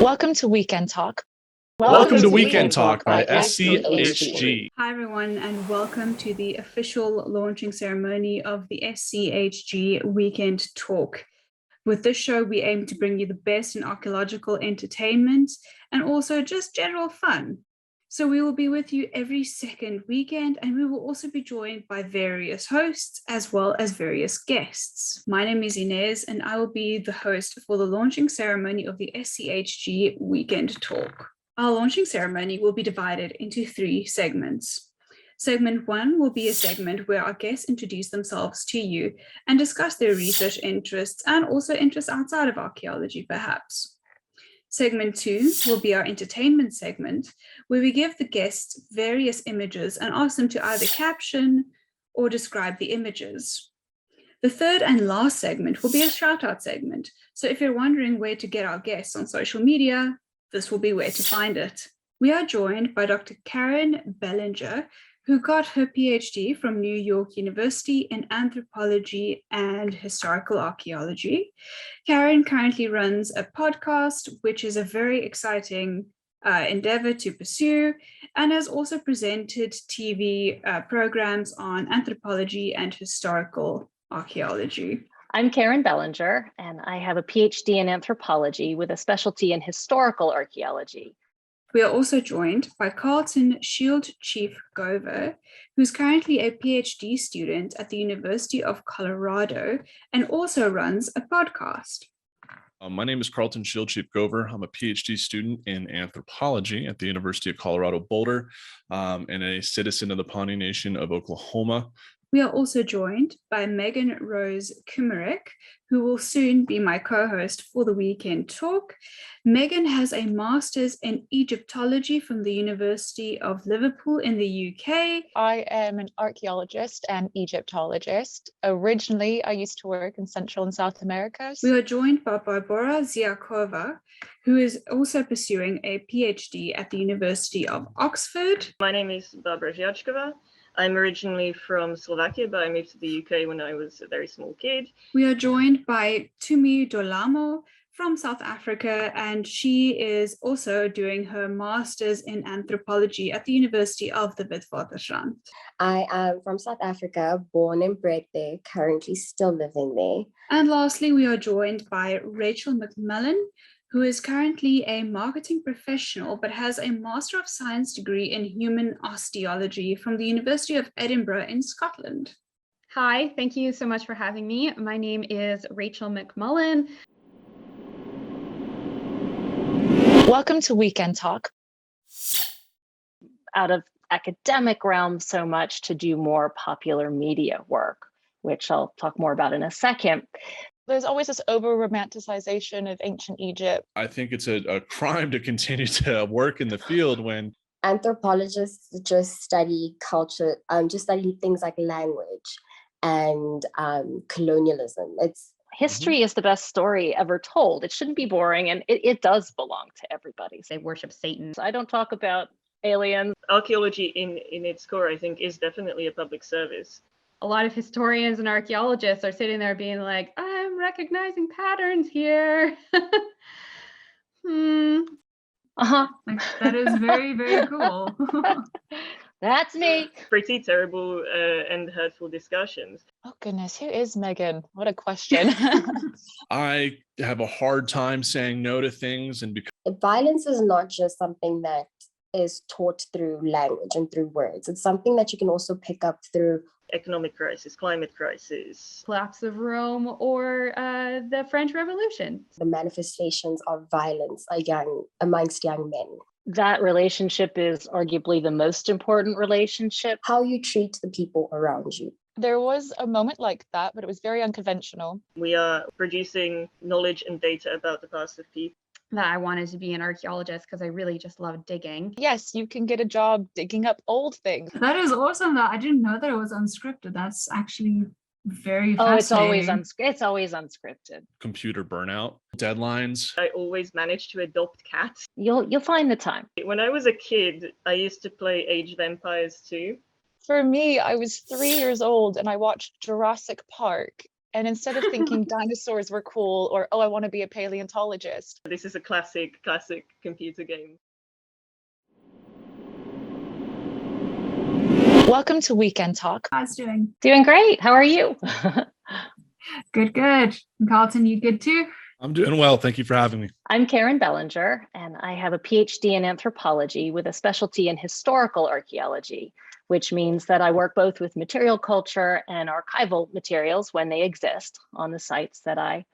Welcome to Weekend Talk. Welcome to Weekend Talk by SCHG. Hi everyone, and welcome to the official launching ceremony of the SCHG Weekend Talk. With this show, we aim to bring you the best in archaeological entertainment and also just general fun. So we will be with you every second weekend, and we will also be joined by various hosts as well as various guests. My name is Inez, and I will be the host for the launching ceremony of the SCHG Weekend Talk. Our launching ceremony will be divided into 3 segments. Segment 1 will be a segment where our guests introduce themselves to you and discuss their research interests and also interests outside of archaeology, perhaps. Segment 2 will be our entertainment segment, where we give the guests various images and ask them to either caption or describe the images. The third and last segment will be a shout-out segment. So if you're wondering where to get our guests on social media, this will be where to find it. We are joined by Dr. Karen Bellinger, who got her PhD from New York University in anthropology and historical archaeology. Karen currently runs a podcast, which is a very exciting endeavor to pursue, and has also presented TV programs on anthropology and historical archaeology. I'm Karen Bellinger, and I have a PhD in anthropology with a specialty in historical archaeology. We are also joined by Carlton Shield-Chief Gover, who's currently a PhD student at the University of Colorado and also runs a podcast. My name is Carlton Shield-Chief Gover. I'm a PhD student in anthropology at the University of Colorado Boulder and a citizen of the Pawnee Nation of Oklahoma. We are also joined by Megan Rose Kumarick, who will soon be my co-host for the Weekend Talk. Megan has a master's in Egyptology from the University of Liverpool in the UK. I am an archaeologist and Egyptologist. Originally, I used to work in Central and South America. We are joined by Barbara Ziakova, who is also pursuing a PhD at the University of Oxford. My name is Barbara Ziakova. I'm originally from Slovakia, but I moved to the UK when I was a very small kid. We are joined by Tumi Dolamo from South Africa, and she is also doing her master's in anthropology at the University of the Witwatersrand. I am from South Africa, born and bred there, currently still living there. And lastly, we are joined by Rachel McMillan, who is currently a marketing professional but has a Master of Science degree in Human Osteology from the University of Edinburgh in Scotland. Hi, thank you so much for having me. My name is Rachel McMullen. Welcome to Weekend Talk. Out of academic realm so much to do more popular media work, which I'll talk more about in a second. There's always this over-romanticization of ancient Egypt. I think it's a crime to continue to work in the field when Anthropologists just study culture, just study things like language and colonialism. History is the best story ever told. It shouldn't be boring, and it does belong to everybody. They worship Satan. I don't talk about aliens. Archaeology in its core, I think, is definitely a public service. A lot of historians and archaeologists are sitting there being like, I'm recognizing patterns here. That is very, very cool. That's me. Pretty terrible and hurtful discussions. Oh goodness, who is Megan? What a question. I have a hard time saying no to things. And because Violence is not just something that is taught through language and through words. It's something that you can also pick up through economic crisis, climate crisis, Collapse of Rome, or the French Revolution. The manifestations of violence amongst young men. That relationship is arguably the most important relationship. How you treat the people around you. There was a moment like that, but it was very unconventional. We are producing knowledge and data about the past of people. That I wanted to be an archaeologist because I really just love digging. Yes, you can get a job digging up old things. That is awesome. I didn't know that it was unscripted. That's actually very Oh, it's fascinating. always unscripted. computer burnout, deadlines. I always managed to adopt cats. You'll find the time. When I was a kid, I used to play Age of Empires too. For me, I was 3 years old and I watched Jurassic Park And instead of thinking dinosaurs were cool or, oh, I want to be a paleontologist. This is a classic computer game. Welcome to Weekend Talk. How's doing? Doing great. How are you? Good, good. And Carlton, you good too? I'm doing well. Thank you for having me. I'm Karen Bellinger, and I have a PhD in anthropology with a specialty in historical archaeology, which means that I work both with material culture and archival materials when they exist on the sites that I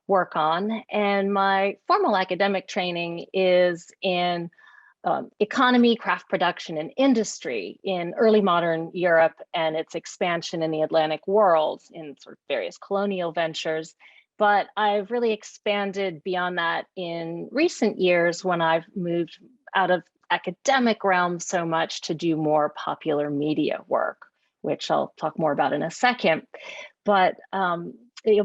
work on. And my formal academic training is in economy, craft production, and industry in early modern Europe and its expansion in the Atlantic world in sort of various colonial ventures. But I've really expanded beyond that in recent years when I've moved out of academic realm so much to do more popular media work, which I'll talk more about in a second. But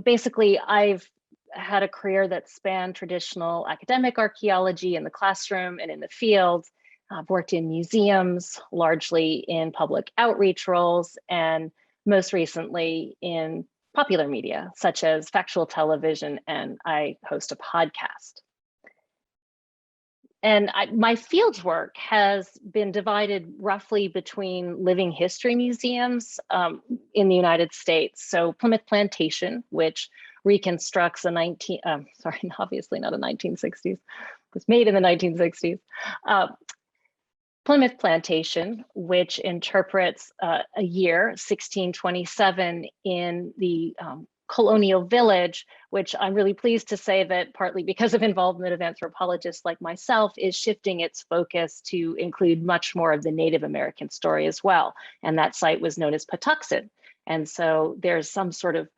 basically, I've had a career that spanned traditional academic archaeology in the classroom and in the field. I've worked in museums, largely in public outreach roles, and most recently in popular media, such as factual television, and I host a podcast. And my field work has been divided roughly between living history museums in the United States. So Plymouth Plantation, which reconstructs obviously not a 1960s, it was made in the 1960s. Plymouth Plantation, which interprets a year, 1627, in the colonial village, which I'm really pleased to say that partly because of involvement of anthropologists like myself is shifting its focus to include much more of the Native American story as well. And that site was known as Patuxent. And so there's some sort of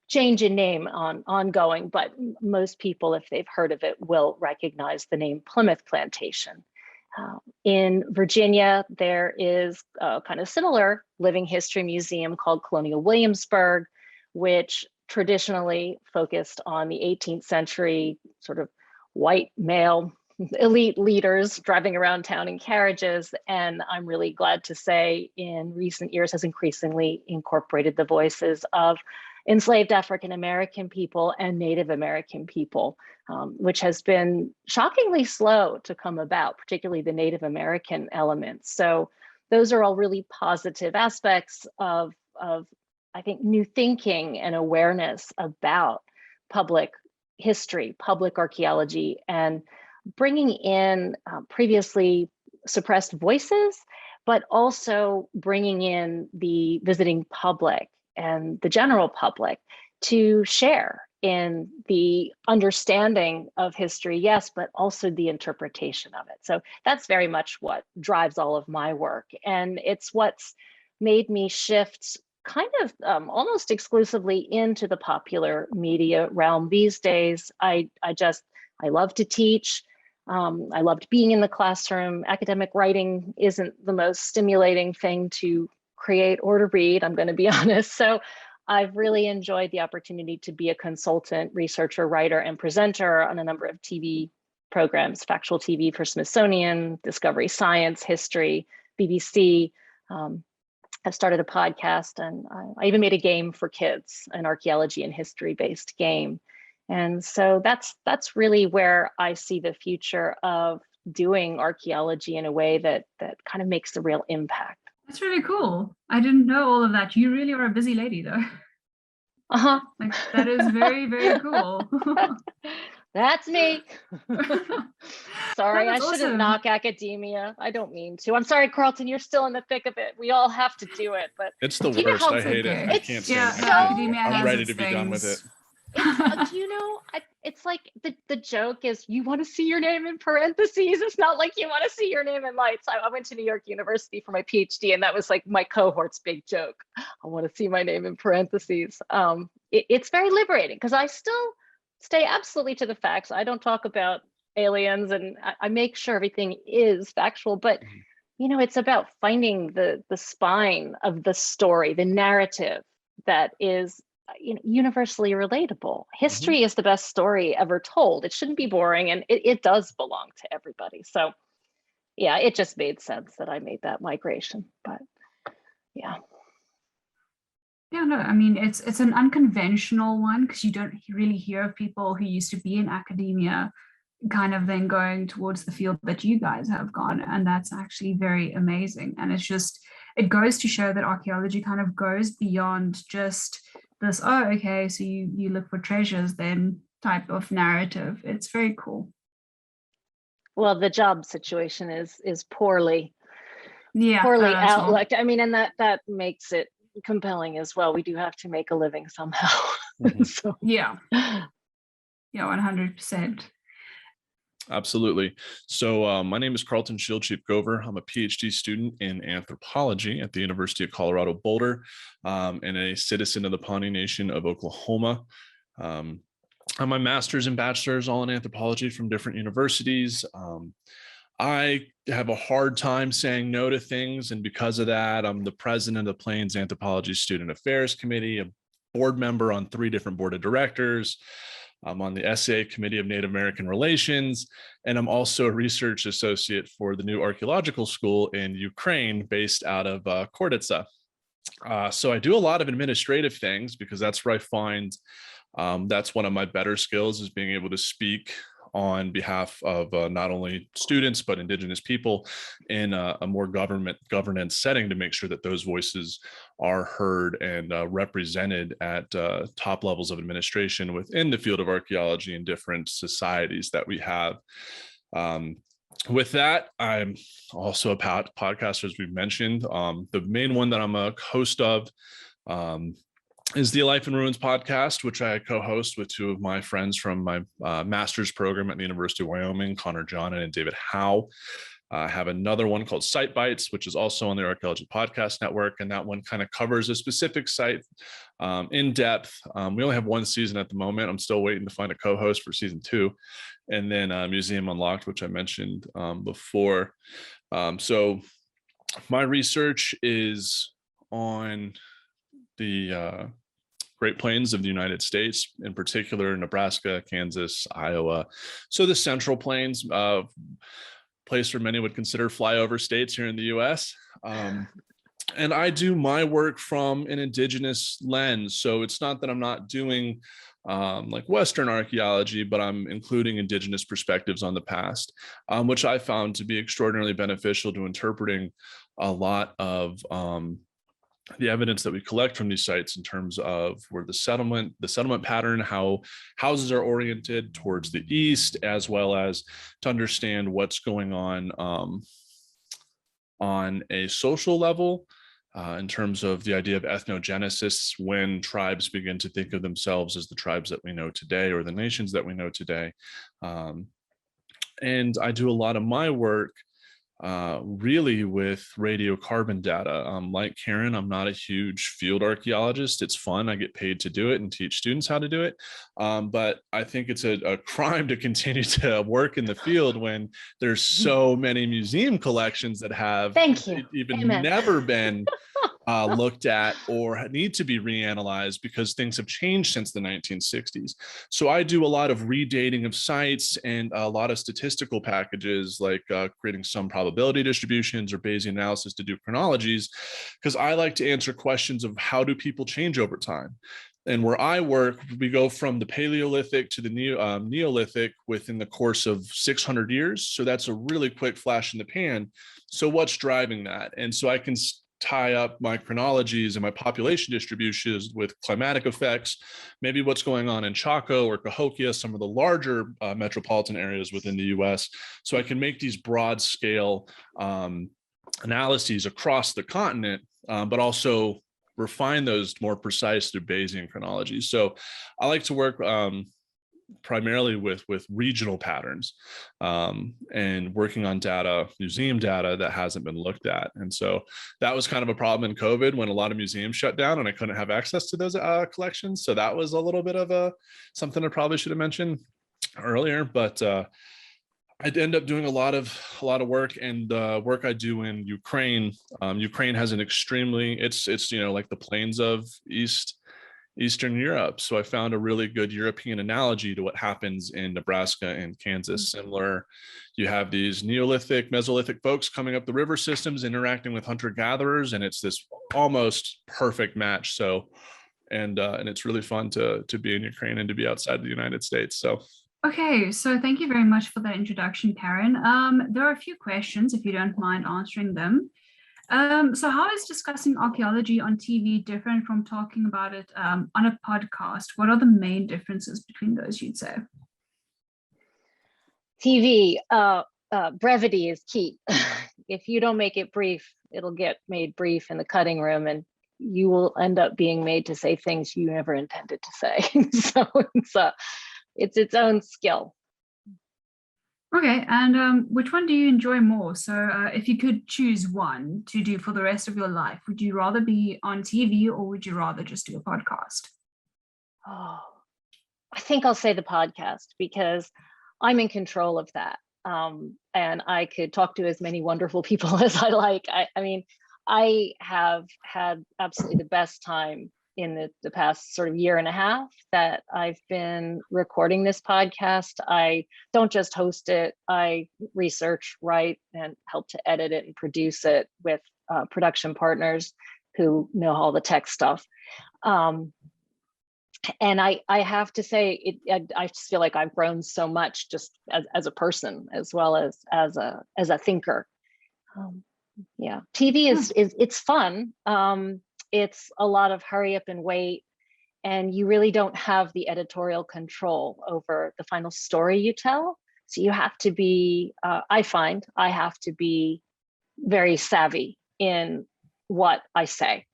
change in name ongoing, but most people, if they've heard of it, will recognize the name Plymouth Plantation. In Virginia, there is a kind of similar living history museum called Colonial Williamsburg, which traditionally focused on the 18th century sort of white male elite leaders driving around town in carriages. And I'm really glad to say in recent years has increasingly incorporated the voices of enslaved African American people and Native American people, which has been shockingly slow to come about, particularly the Native American elements. So those are all really positive aspects of I think, new thinking and awareness about public history, public archaeology, and bringing in previously suppressed voices, but also bringing in the visiting public and the general public to share in the understanding of history, yes, but also the interpretation of it. So that's very much what drives all of my work. And it's what's made me shift kind of almost exclusively into the popular media realm these days. I love to teach. I loved being in the classroom. Academic writing isn't the most stimulating thing to create or to read, I'm going to be honest. So I've really enjoyed the opportunity to be a consultant, researcher, writer, and presenter on a number of TV programs, factual TV for Smithsonian, Discovery Science, History, BBC. I've started a podcast, and I even made a game for kids, an archaeology and history-based game. And so that's really where I see the future of doing archaeology in a way that kind of makes a real impact. That's really cool. I didn't know all of that. You really are a busy lady, though. Uh-huh. Like, that is very, very cool. That's me. Sorry, I shouldn't awesome. knock academia. I don't mean to. I'm sorry, Carlton, you're still in the thick of it. We all have to do it, but It's the you know worst. how I hate it. I it's can't yeah, stand it. academia I'm has ready its to be done with it. things. It's, you know, it's like the joke is you want to see your name in parentheses. It's not like you want to see your name in lights. I went to New York University for my PhD, and that was like my cohort's big joke. I want to see my name in parentheses. It's very liberating because I still stay absolutely to the facts. I don't talk about aliens, and I make sure everything is factual, but you know, it's about finding the spine of the story, the narrative that is universally relatable. History is the best story ever told. It shouldn't be boring, and it does belong to everybody. So yeah, it just made sense that I made that migration, but yeah. Yeah, no, I mean, it's an unconventional one because you don't really hear of people who used to be in academia kind of then going towards the field that you guys have gone. And that's actually very amazing. And it's just, it goes to show that archaeology kind of goes beyond just this, oh, okay, so you look for treasures then type of narrative. It's very cool. Well, the job situation is poorly Yeah, outlooked. I mean, and that makes it compelling as well. We do have to make a living somehow. So yeah, 100%. Absolutely. So my name is Carlton Shieldcheap-Gover. I'm a PhD student in anthropology at the University of Colorado Boulder, and a citizen of the Pawnee Nation of Oklahoma. I'm my master's and bachelor's all in anthropology from different universities. I have a hard time saying no to things, and because of that, I'm the president of the Plains Anthropology Student Affairs Committee, a board member on 3 different board of directors. I'm on the SA Committee of Native American Relations, and I'm also a research associate for the new archaeological school in Ukraine based out of Korditsa. So I do a lot of administrative things because that's where I find that's one of my better skills, is being able to speak on behalf of not only students, but Indigenous people in a more governance setting to make sure that those voices are heard and represented at top levels of administration within the field of archaeology and different societies that we have. With that, I'm also a podcaster, as we've mentioned. The main one that I'm a host of is the Life in Ruins podcast, which I co-host with 2 of my friends from my master's program at the University of Wyoming, Connor John and David Howe. I have another one called Site Bites, which is also on the Archaeology Podcast Network, and that one kind of covers a specific site in depth. We only have 1 season at the moment. I'm still waiting to find a co-host for season 2. And then Museum Unlocked, which I mentioned before. So my research is on the Great Plains of the United States, in particular Nebraska, Kansas, Iowa. So the Central Plains, place where many would consider flyover states here in the US. And I do my work from an Indigenous lens. So it's not that I'm not doing like Western archaeology, but I'm including Indigenous perspectives on the past, which I found to be extraordinarily beneficial to interpreting a lot of the evidence that we collect from these sites in terms of where the settlement pattern, how houses are oriented towards the east, as well as to understand what's going on a social level in terms of the idea of ethnogenesis, when tribes begin to think of themselves as the tribes that we know today or the nations that we know today. And I do a lot of my work really with radiocarbon data. Like Karen, I'm not a huge field archaeologist. It's fun. I get paid to do it and teach students how to do it. But I think it's a crime to continue to work in the field when there's so many museum collections that have even never been looked at or need to be reanalyzed because things have changed since the 1960s. So I do a lot of redating of sites and a lot of statistical packages, like creating some probability distributions or Bayesian analysis to do chronologies, because I like to answer questions of how do people change over time. And where I work, we go from the Paleolithic to the Neolithic within the course of 600 years. So that's a really quick flash in the pan. So what's driving that? And so I can tie up my chronologies and my population distributions with climatic effects, maybe what's going on in Chaco or Cahokia, some of the larger metropolitan areas within the US. So I can make these broad scale analyses across the continent, but also refine those more precise through Bayesian chronology. So I like to work primarily with regional patterns and working on data, museum data that hasn't been looked at. And so that was kind of a problem in COVID when a lot of museums shut down and I couldn't have access to those collections. So that was a little bit of something I probably should have mentioned earlier, but I'd end up doing a lot of work, and the work I do in Ukraine. Ukraine has an extremely, it's like the plains of East Eastern Europe. So I found a really good European analogy to what happens in Nebraska and Kansas. Similar, you have these Neolithic, Mesolithic folks coming up the river systems, interacting with hunter-gatherers, and it's this almost perfect match. So, and it's really fun to be in Ukraine and to be outside the United States. So. Okay, so thank you very much for that introduction, Karen. There are a few questions, if you don't mind answering them. So how is discussing archaeology on TV different from talking about it on a podcast? What are the main differences between those, you'd say? TV, brevity is key. If you don't make it brief, it'll get made brief in the cutting room, and you will end up being made to say things you never intended to say. So it's its own skill. Okay, and which one do you enjoy more? So if you could choose one to do for the rest of your life, would you rather be on TV or would you rather just do a podcast? Oh, I think I'll say the podcast, because I'm in control of that. And I could talk to as many wonderful people as I like. I mean, I have had absolutely the best time in the past sort of year and a half that I've been recording this podcast. I don't just host it, I research, write, and help to edit it and produce it with production partners who know all the tech stuff. And I have to say, I just feel like I've grown so much just as a person, as well as a thinker. Yeah, TV is it's fun. It's a lot of hurry up and wait, and you really don't have the editorial control over the final story you tell. So you have to be, I find I have to be very savvy in what I say.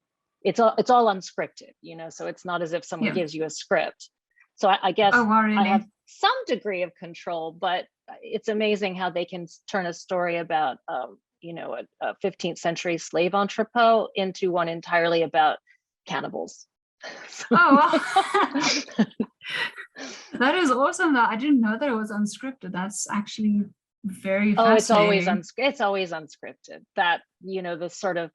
It's all unscripted, you know, so it's not as if someone gives you a script. So I guess I have some degree of control, but it's amazing how they can turn a story about you know, a 15th century slave entrepot into one entirely about cannibals. Oh, wow. That is awesome. I didn't know that it was unscripted. That's actually very fascinating. It's always unscripted. That, you know, the sort of,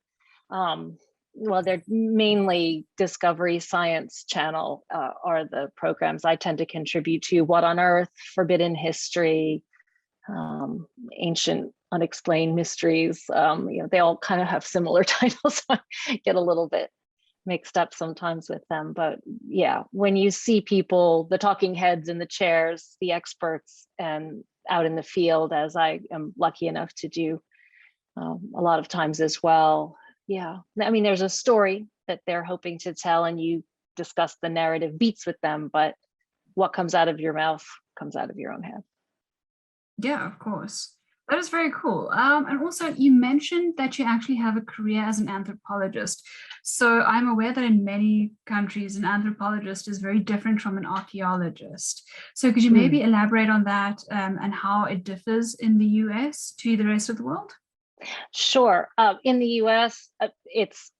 well, they're mainly Discovery Science Channel are the programs I tend to contribute to. What on Earth, Forbidden History, Ancient Unexplained Mysteries. You know, they all kind of have similar titles, so I get a little bit mixed up sometimes with them. But yeah, when you see people, the talking heads in the chairs, the experts, and out in the field, as I am lucky enough to do a lot of times as well. Yeah, I mean, there's a story that they're hoping to tell, and you discuss the narrative beats with them, but what comes out of your mouth comes out of your own head. Yeah, of course. That is very cool. And also, you mentioned that you actually have a career as an anthropologist. So I'm aware that in many countries, an anthropologist is very different from an archaeologist. So could you maybe elaborate on that and how it differs in the US to the rest of the world? Sure. In the US, it's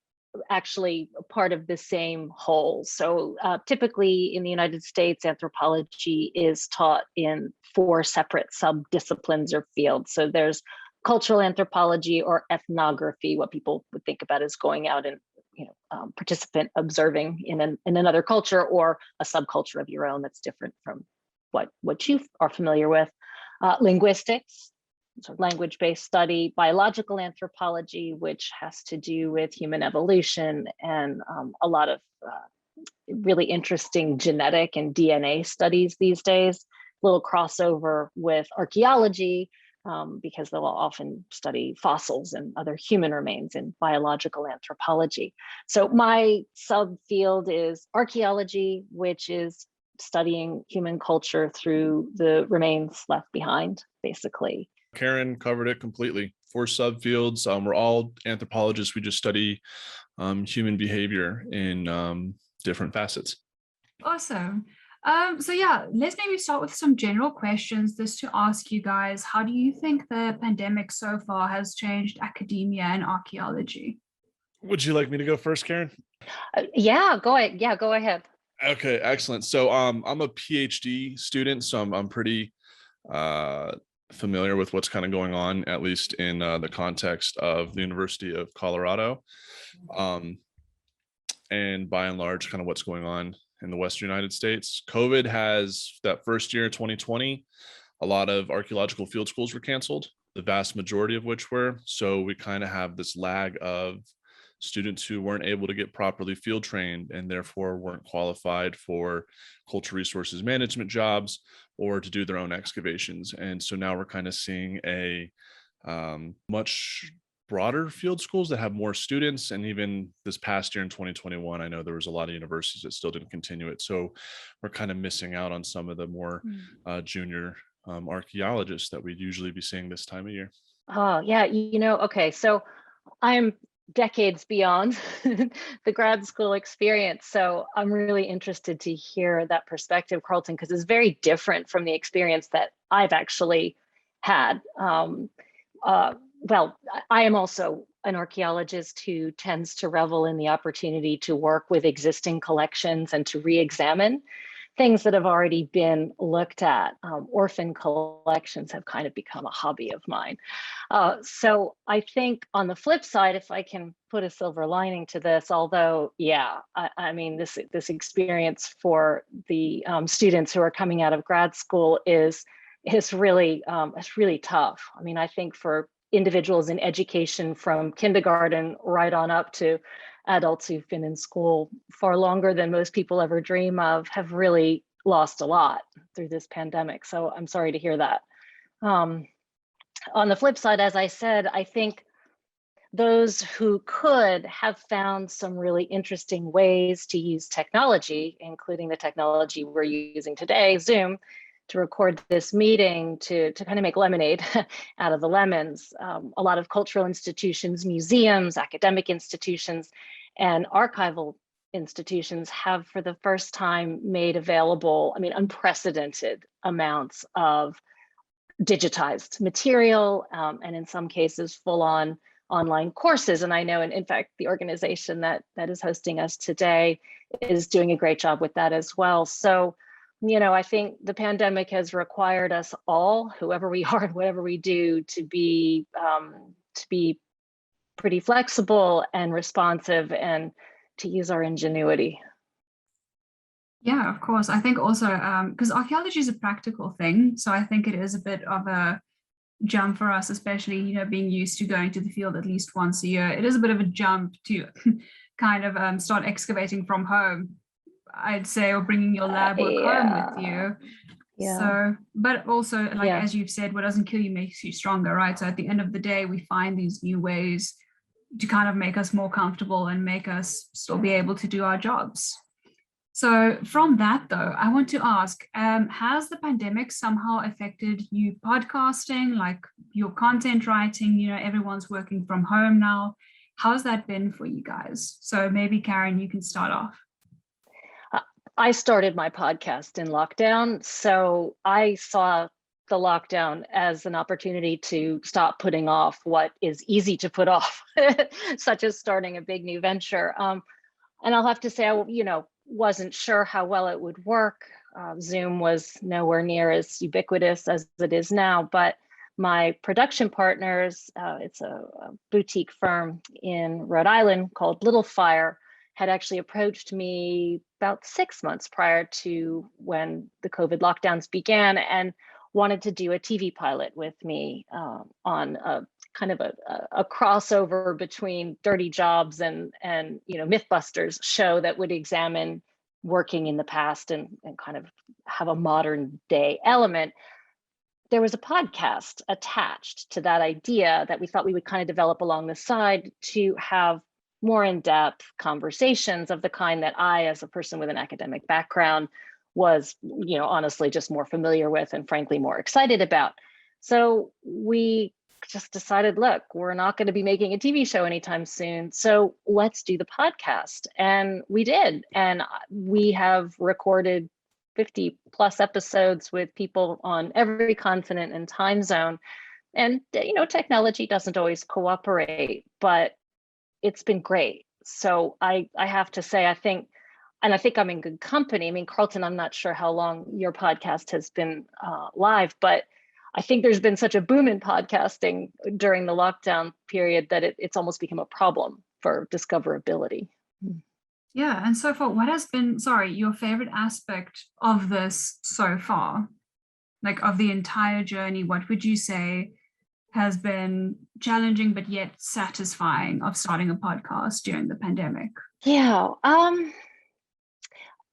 actually part of the same whole. So typically in the United States, anthropology is taught in 4 separate subdisciplines or fields. So there's cultural anthropology or ethnography, what people would think about as going out and, you know, participant observing in another culture or a subculture of your own that's different from what you are familiar with. Linguistics, so language-based study, biological anthropology, which has to do with human evolution, and a lot of really interesting genetic and DNA studies these days. A little crossover with archaeology, because they'll often study fossils and other human remains in biological anthropology. So my subfield is archaeology, which is studying human culture through the remains left behind, basically. Karen covered it completely. 4 subfields. We're all anthropologists. We just study human behavior in different facets. Awesome. So yeah, let's maybe start with some general questions just to ask you guys, how do you think the pandemic so far has changed academia and archaeology? Would you like me to go first, Karen? Yeah, go ahead. Yeah, go ahead. Okay, excellent. So I'm a PhD student, so I'm pretty familiar with what's kind of going on, at least in the context of the University of Colorado. and by and large, kind of what's going on in the Western United States. COVID has, that first year, 2020, a lot of archaeological field schools were canceled, the vast majority of which were. So we kind of have this lag of students who weren't able to get properly field trained and therefore weren't qualified for cultural resources management jobs or to do their own excavations. And so now we're kind of seeing a much broader field schools that have more students. And even this past year in 2021, I know there was a lot of universities that still didn't continue it. So we're kind of missing out on some of the more junior archaeologists that we'd usually be seeing this time of year. Oh, yeah. Okay. So I'm decades beyond the grad school experience. So I'm really interested to hear that perspective, Carlton, because it's very different from the experience that I've actually had. Well, I am also an archaeologist who tends to revel in the opportunity to work with existing collections and to re-examine things that have already been looked at. Orphan collections have kind of become a hobby of mine. So I think on the flip side, if I can put a silver lining to this, although, yeah, I mean, this experience for the students who are coming out of grad school is really tough. I mean, I think for individuals in education from kindergarten right on up to adults who've been in school far longer than most people ever dream of have really lost a lot through this pandemic. So I'm sorry to hear that. On the flip side, as I said, I think those who could have found some really interesting ways to use technology, including the technology we're using today, Zoom, to record this meeting, to kind of make lemonade out of the lemons. A lot of cultural institutions, museums, academic institutions, and archival institutions have for the first time made available, I mean, unprecedented amounts of digitized material, and in some cases full-on online courses. And I know, in fact, the organization that is hosting us today is doing a great job with that as well. So, I think the pandemic has required us all, whoever we are and whatever we do, to be pretty flexible and responsive and to use our ingenuity. Yeah, of course. I think also because archaeology is a practical thing, so I think it is a bit of a jump for us, especially being used to going to the field at least once a year. It is a bit of a jump to kind of start excavating from home, I'd say, or bringing your lab work home with you. Yeah. So, but also, as you've said, what doesn't kill you makes you stronger, right? So at the end of the day, we find these new ways to kind of make us more comfortable and make us still be able to do our jobs. So from that, though, I want to ask, has the pandemic somehow affected you podcasting, like your content writing? Everyone's working from home now. How's that been for you guys? So maybe, Karen, you can start off. I started my podcast in lockdown, so I saw the lockdown as an opportunity to stop putting off what is easy to put off, such as starting a big new venture. And I'll have to say, I wasn't sure how well it would work. Zoom was nowhere near as ubiquitous as it is now, but my production partners, it's a boutique firm in Rhode Island called Little Fire, had actually approached me about 6 months prior to when the COVID lockdowns began and wanted to do a TV pilot with me on a kind of a crossover between Dirty Jobs and Mythbusters show that would examine working in the past and kind of have a modern day element. There was a podcast attached to that idea that we thought we would kind of develop along the side to have more in-depth conversations of the kind that I, as a person with an academic background, was, honestly just more familiar with and frankly more excited about. So we just decided, look, we're not going to be making a TV show anytime soon, so let's do the podcast. And we did. And we have recorded 50 plus episodes with people on every continent and time zone. And, technology doesn't always cooperate, but it's been great. So I have to say, I think I'm in good company. I mean, Carlton, I'm not sure how long your podcast has been live, but I think there's been such a boom in podcasting during the lockdown period that it's almost become a problem for discoverability. Yeah, and so far, what has been, sorry, your favorite aspect of this so far? Like of the entire journey, what would you say has been challenging but yet satisfying of starting a podcast during the pandemic? Yeah, I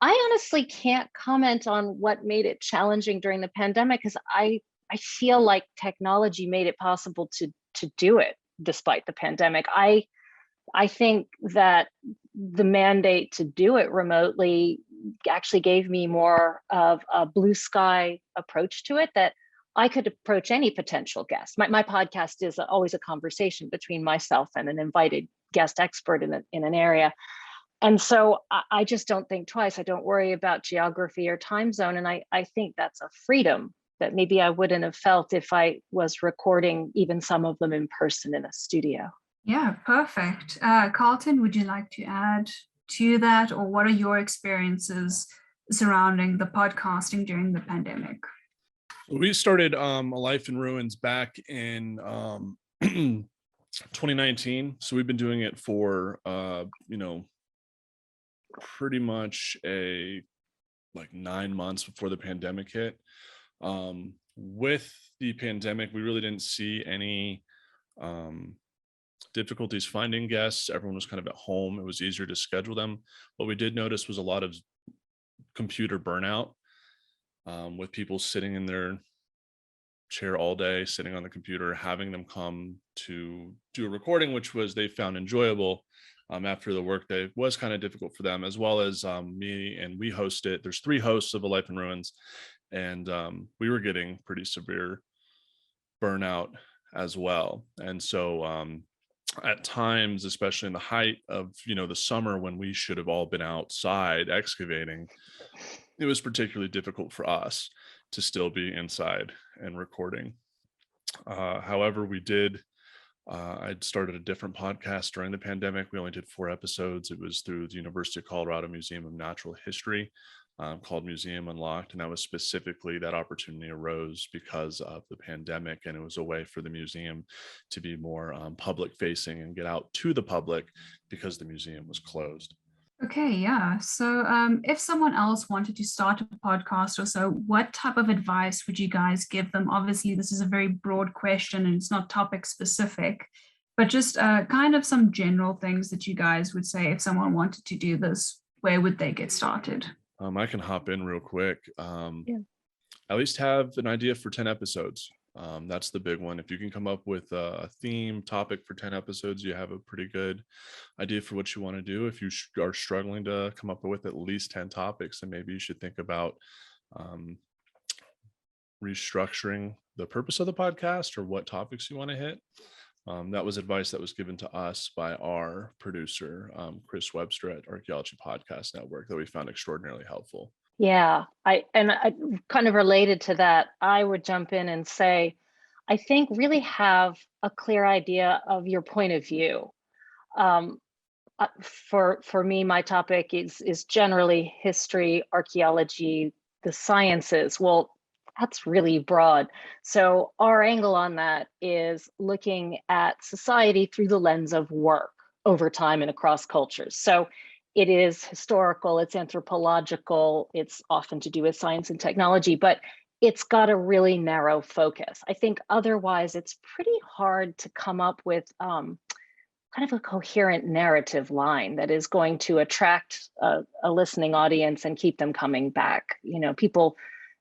honestly can't comment on what made it challenging during the pandemic because I feel like technology made it possible to do it despite the pandemic. I think that the mandate to do it remotely actually gave me more of a blue sky approach to it, that I could approach any potential guest. My podcast is always a conversation between myself and an invited guest expert in an area. And so I just don't think twice. I don't worry about geography or time zone. And I think that's a freedom that maybe I wouldn't have felt if I was recording even some of them in person in a studio. Yeah, perfect. Carlton, would you like to add to that, or what are your experiences surrounding the podcasting during the pandemic? We started A Life in Ruins back in 2019. So we've been doing it for, pretty much like 9 months before the pandemic hit. With the pandemic, we really didn't see any difficulties finding guests. Everyone was kind of at home. It was easier to schedule them. What we did notice was a lot of computer burnout, with people sitting in their chair all day, sitting on the computer, having them come to do a recording, which they found enjoyable. After the workday was kind of difficult for them, as well as me, and we host it. There's 3 hosts of A Life in Ruins, and we were getting pretty severe burnout as well. And so at times, especially in the height of the summer when we should have all been outside excavating, it was particularly difficult for us to still be inside and recording. However, I'd started a different podcast during the pandemic. We only did 4 episodes. It was through the University of Colorado Museum of Natural History, called Museum Unlocked. And that was specifically, that opportunity arose because of the pandemic. And it was a way for the museum to be more public facing and get out to the public because the museum was closed. Okay, yeah. So if someone else wanted to start a podcast or so, what type of advice would you guys give them? Obviously, this is a very broad question and it's not topic specific, but just kind of some general things that you guys would say if someone wanted to do this, where would they get started? I can hop in real quick. Yeah. At least have an idea for 10 episodes. That's the big one. If you can come up with a theme topic for 10 episodes, you have a pretty good idea for what you want to do. If you are struggling to come up with at least 10 topics, then maybe you should think about restructuring the purpose of the podcast or what topics you want to hit. That was advice that was given to us by our producer, Chris Webster at Archaeology Podcast Network, that we found extraordinarily helpful. Yeah, I kind of related to that. I would jump in and say, I think really have a clear idea of your point of view. For me, my topic is generally history, archaeology, the sciences. Well, that's really broad. So our angle on that is looking at society through the lens of work over time and across cultures. So it is historical, it's anthropological, it's often to do with science and technology, but it's got a really narrow focus. I think otherwise it's pretty hard to come up with kind of a coherent narrative line that is going to attract a listening audience and keep them coming back. People,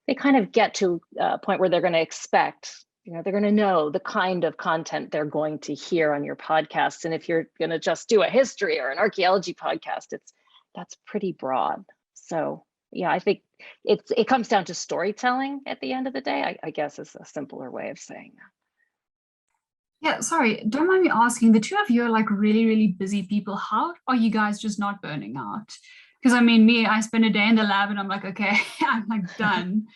they kind of get to a point where they're going to expect, they're going to know the kind of content they're going to hear on your podcast. And if you're going to just do a history or an archaeology podcast, that's pretty broad. So yeah, I think it comes down to storytelling at the end of the day, I guess is a simpler way of saying that. Yeah, sorry, don't mind me asking, the two of you are like really, really busy people. How are you guys just not burning out? Because I mean, I spend a day in the lab and I'm like, okay, I'm like done.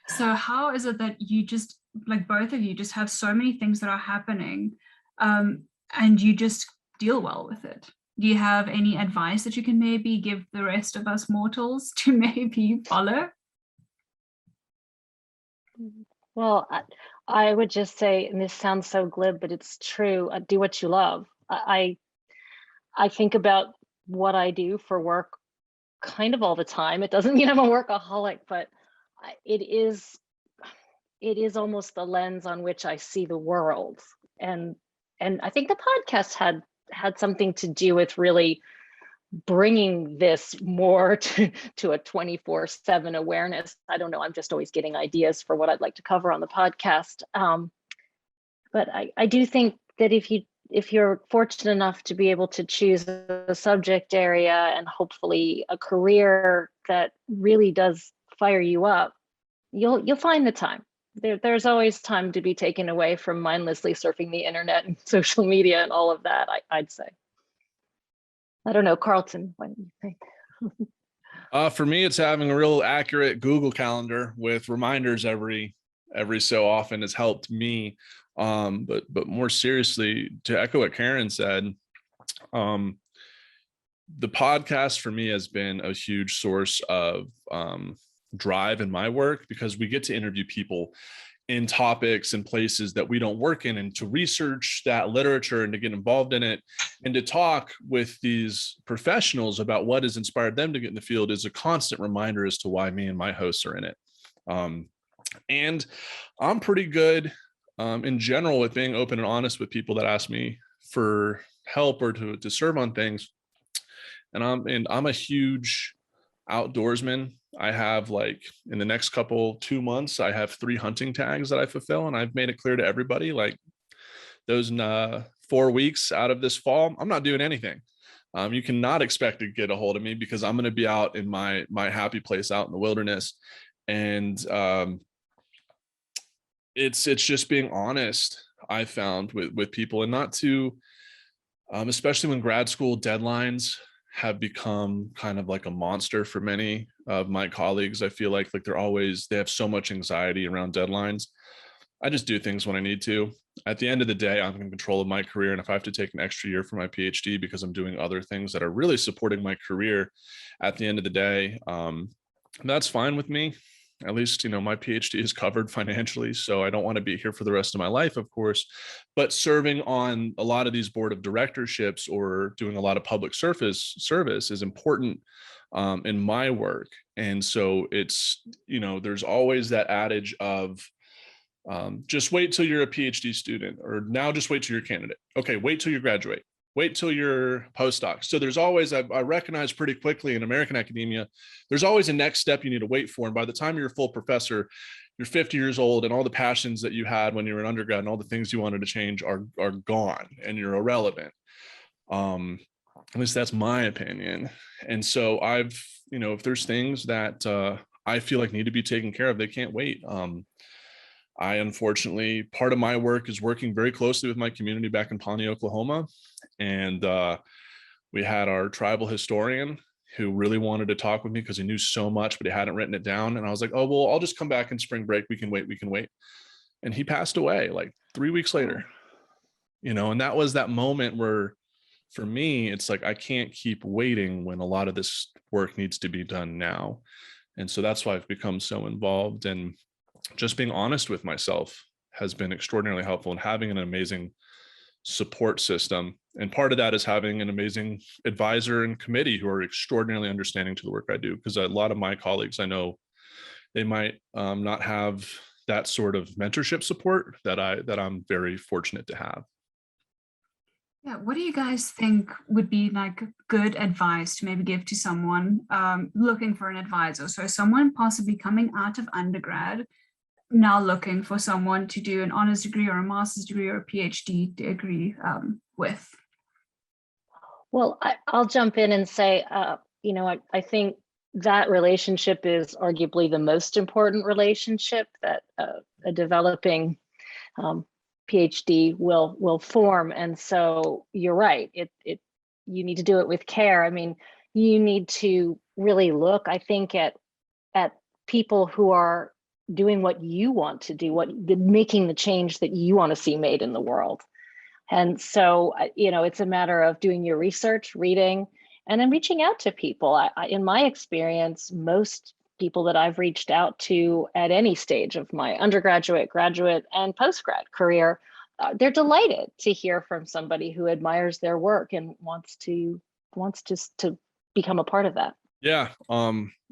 So how is it that you just, like both of you just have so many things that are happening and you just deal well with it? Do you have any advice that you can maybe give the rest of us mortals to maybe follow? Well, I would just say, and this sounds so glib, but it's true, do what you love. I think about what I do for work kind of all the time. It doesn't mean I'm a workaholic, but it is almost the lens on which I see the world. And I think the podcast had something to do with really bringing this more to a 24/7 awareness. I don't know, I'm just always getting ideas for what I'd like to cover on the podcast. But I do think that if you're fortunate enough to be able to choose a subject area and hopefully a career that really does fire you up, you'll find the time. There's always time to be taken away from mindlessly surfing the internet and social media and all of that, I'd say. I don't know, Carlton, what do you think? For me, it's having a real accurate Google Calendar with reminders every so often has helped me. But more seriously, to echo what Karen said, the podcast for me has been a huge source of drive in my work, because we get to interview people in topics and places that we don't work in, and to research that literature and to get involved in it and to talk with these professionals about what has inspired them to get in the field is a constant reminder as to why me and my hosts are in it. And I'm pretty good in general with being open and honest with people that ask me for help or to serve on things. And I'm a huge outdoorsman. I have, like, in the next 2 months, I have 3 hunting tags that I fulfill, and I've made it clear to everybody, like, those 4 weeks out of this fall, I'm not doing anything. You cannot expect to get a hold of me, because I'm going to be out in my happy place out in the wilderness. And it's just being honest, I found, with people, and not to, especially when grad school deadlines have become kind of like a monster for many of my colleagues. I feel like they have so much anxiety around deadlines. I just do things when I need to. At the end of the day, I'm in control of my career. And if I have to take an extra year for my PhD because I'm doing other things that are really supporting my career at the end of the day, that's fine with me. At least, my PhD is covered financially, so I don't want to be here for the rest of my life, of course. But serving on a lot of these board of directorships or doing a lot of public service is important in my work. And so it's, there's always that adage of just wait till you're a PhD student, or now just wait till you're a candidate. Okay, wait till you graduate. Wait till you're postdoc. So there's always, I recognize pretty quickly in American academia, there's always a next step you need to wait for. And by the time you're a full professor, you're 50 years old, and all the passions that you had when you were an undergrad and all the things you wanted to change are gone, and you're irrelevant. At least that's my opinion. And so if there's things that I feel like need to be taken care of, they can't wait. Unfortunately, part of my work is working very closely with my community back in Pawnee, Oklahoma. And we had our tribal historian who really wanted to talk with me because he knew so much, but he hadn't written it down. And I was like, oh, well, I'll just come back in spring break. We can wait. And he passed away like 3 weeks later, and that was that moment where, for me, it's like, I can't keep waiting when a lot of this work needs to be done now. And so that's why I've become so involved. And just being honest with myself has been extraordinarily helpful, and having an amazing support system. And part of that is having an amazing advisor and committee who are extraordinarily understanding to the work I do, because a lot of my colleagues, I know they might not have that sort of mentorship support that I'm very fortunate to have. Yeah, what do you guys think would be like good advice to maybe give to someone looking for an advisor? So someone possibly coming out of undergrad, now looking for someone to do an honors degree or a master's degree or a PhD degree with? Well, I'll jump in and say, I think that relationship is arguably the most important relationship that a developing PhD will form. And so you're right, you need to do it with care. I mean, you need to really look, I think, at people who are doing what you want to do, making the change that you want to see made in the world. And so, it's a matter of doing your research, reading, and then reaching out to people. In my experience, most people that I've reached out to at any stage of my undergraduate, graduate, and postgrad career, they're delighted to hear from somebody who admires their work and wants to become a part of that. Yeah,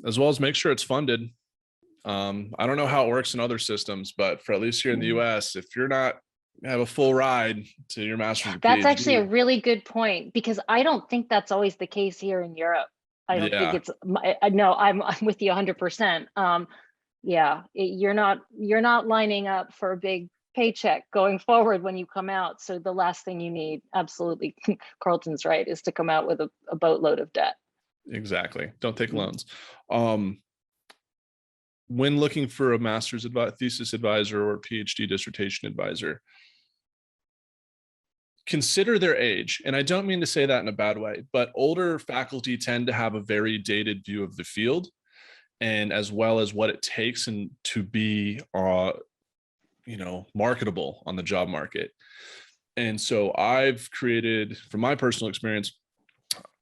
as well as make sure it's funded. I don't know how it works in other systems, but for at least here in the US, if you're not have a full ride to your master's or That's PhD. actually a really good point, because I don't think that's always the case here in Europe. I don't think it's, no, I'm with you 100%. Yeah, you're not lining up for a big paycheck going forward when you come out. So the last thing you need, absolutely, Carlton's right, is to come out with a boatload of debt. Exactly. Don't take loans. When looking for a master's thesis advisor or PhD dissertation advisor, consider their age. And I don't mean to say that in a bad way, but older faculty tend to have a very dated view of the field, and as well as what it takes and to be marketable on the job market. And so I've created, from my personal experience,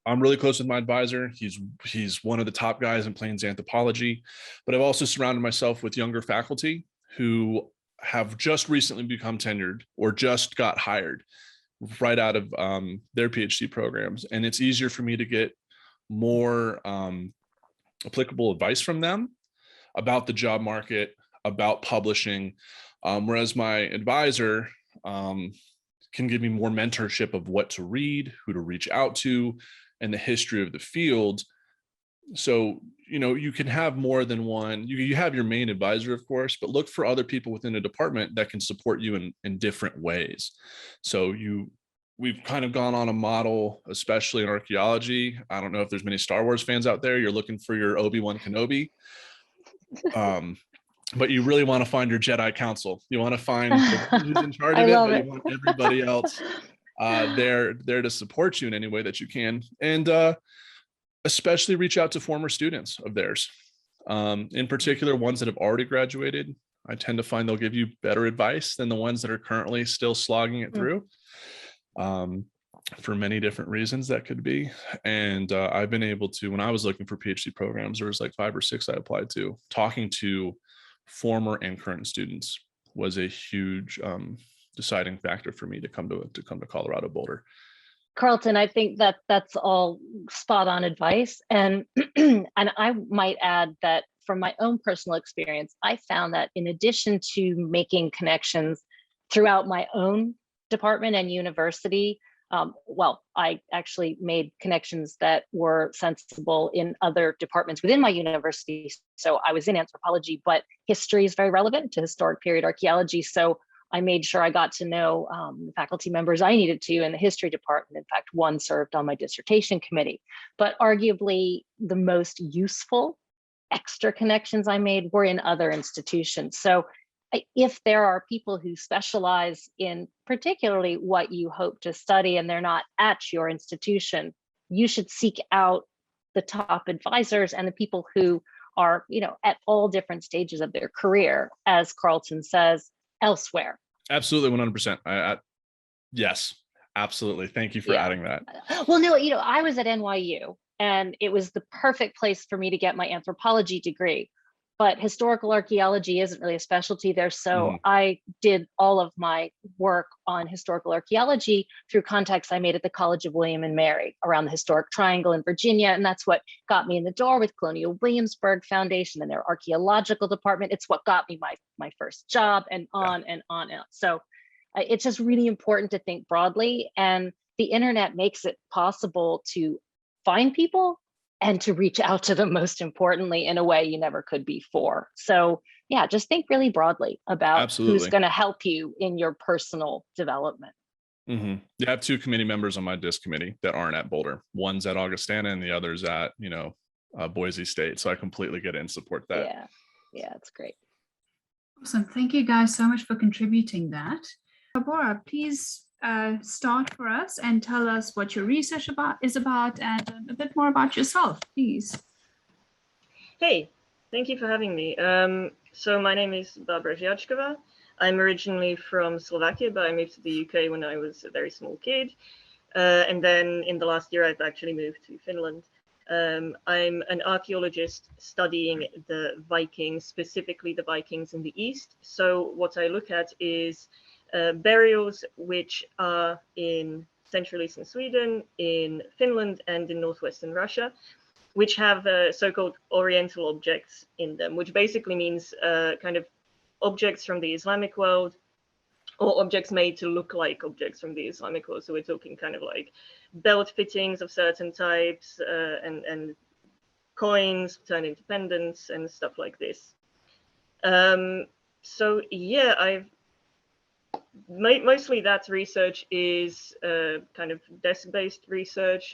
I'm really close with my advisor. He's one of the top guys in Plains anthropology, but I've also surrounded myself with younger faculty who have just recently become tenured or just got hired right out of their PhD programs. And it's easier for me to get more applicable advice from them about the job market, about publishing, whereas my advisor can give me more mentorship of what to read, who to reach out to, and the history of the field. So, you can have more than one. You have your main advisor, of course, but look for other people within a department that can support you in different ways. So we've kind of gone on a model, especially in archaeology. I don't know if there's many Star Wars fans out there. You're looking for your Obi-Wan Kenobi. But you really want to find your Jedi Council. You want to find who's in charge of it, but you want everybody else there to support you in any way that you can. And especially reach out to former students of theirs. In particular, ones that have already graduated. I tend to find they'll give you better advice than the ones that are currently still slogging it through. For many different reasons that could be. And I've been able to, when I was looking for PhD programs, there was like 5 or 6 I applied to. Talking to former and current students was a huge deciding factor for me to come to Colorado Boulder. Carlton, I think that's all spot on advice. And and I might add that from my own personal experience, I found that in addition to making connections throughout my own department and university, I actually made connections that were sensible in other departments within my university. So I was in anthropology, but history is very relevant to historic period archaeology. So I made sure I got to know the faculty members I needed to in the history department. In fact, one served on my dissertation committee. But arguably the most useful extra connections I made were in other institutions. So if there are people who specialize in particularly what you hope to study and they're not at your institution, you should seek out the top advisors and the people who are, at all different stages of their career, as Carlton says, elsewhere. Absolutely, 100%. Yes, absolutely. Thank you for adding that. Well, no, I was at NYU and it was the perfect place for me to get my anthropology degree. But historical archaeology isn't really a specialty there. So I did all of my work on historical archaeology through contacts I made at the College of William and Mary around the historic triangle in Virginia. And that's what got me in the door with Colonial Williamsburg Foundation and their archaeological department. It's what got me my first job, and on and on and on. So it's just really important to think broadly. And the internet makes it possible to find people and to reach out to them, most importantly, in a way you never could before. So yeah, just think really broadly about who's going to help you in your personal development. I have 2 committee members on my DIS committee that aren't at Boulder. One's at Augustana and the other's at, Boise State. So I completely get it and support that. Yeah, it's great. Awesome. Thank you guys so much for contributing that. Barbara, please start for us and tell us what your research is about and a bit more about yourself, please. Hey, thank you for having me. So my name is Barbara Ziaczkova. I'm originally from Slovakia, but I moved to the UK when I was a very small kid. And then in the last year, I've actually moved to Finland. I'm an archaeologist studying the Vikings, specifically the Vikings in the East. So what I look at is burials which are in Central Eastern Sweden, in Finland, and in Northwestern Russia. which have so-called Oriental objects in them, which basically means kind of objects from the Islamic world, or objects made to look like objects from the Islamic world. So we're talking kind of like belt fittings of certain types, and coins turned into pendants and stuff like this. So yeah, mostly that research is kind of desk-based research.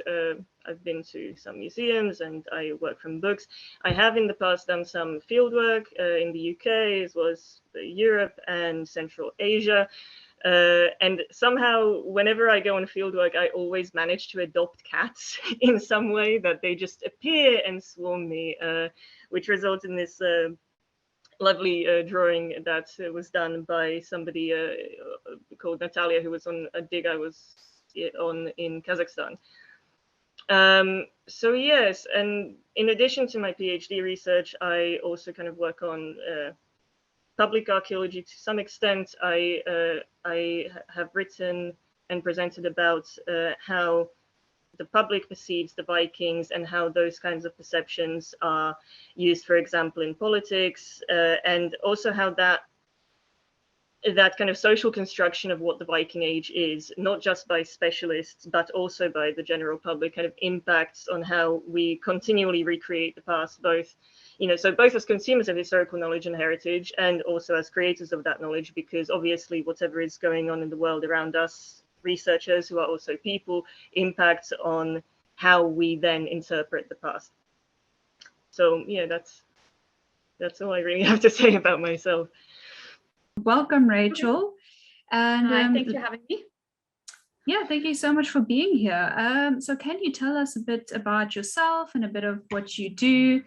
I've been to some museums and I work from books. I have in the past done some fieldwork in the UK, as well as Europe and Central Asia. And somehow, whenever I go on fieldwork, I always manage to adopt cats in some way, that they just appear and swarm me, which results in this lovely drawing that was done by somebody called Natalia, who was on a dig I was on in Kazakhstan. So yes, and in addition to my PhD research, I also kind of work on public archaeology to some extent. I have written and presented about how the public perceives the Vikings and how those kinds of perceptions are used, for example, in politics, and also how that kind of social construction of what the Viking Age is, not just by specialists, but also by the general public, kind of impacts on how we continually recreate the past, both, so both as consumers of historical knowledge and heritage, and also as creators of that knowledge, because obviously whatever is going on in the world around us, researchers who are also people, impacts on how we then interpret the past. So yeah, that's all I really have to say about myself. Welcome, Rachel. And Hi, thanks for having me. Yeah, thank you so much for being here. So can you tell us a bit about yourself and a bit of what you do?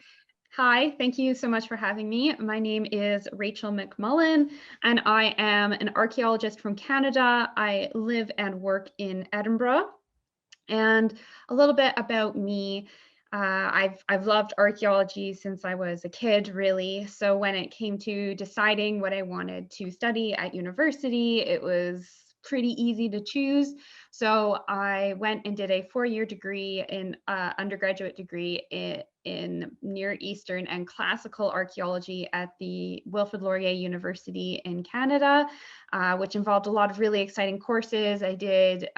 Hi, thank you so much for having me. My name is Rachel McMullen, and I am an archaeologist from Canada. I live and work in Edinburgh. And a little bit about me. I've loved archaeology since I was a kid, really. So when it came to deciding what I wanted to study at university, it was pretty easy to choose. So I went and did a 4-year degree in undergraduate degree in Near Eastern and classical archaeology at the Wilfrid Laurier University in Canada, which involved a lot of really exciting courses. I did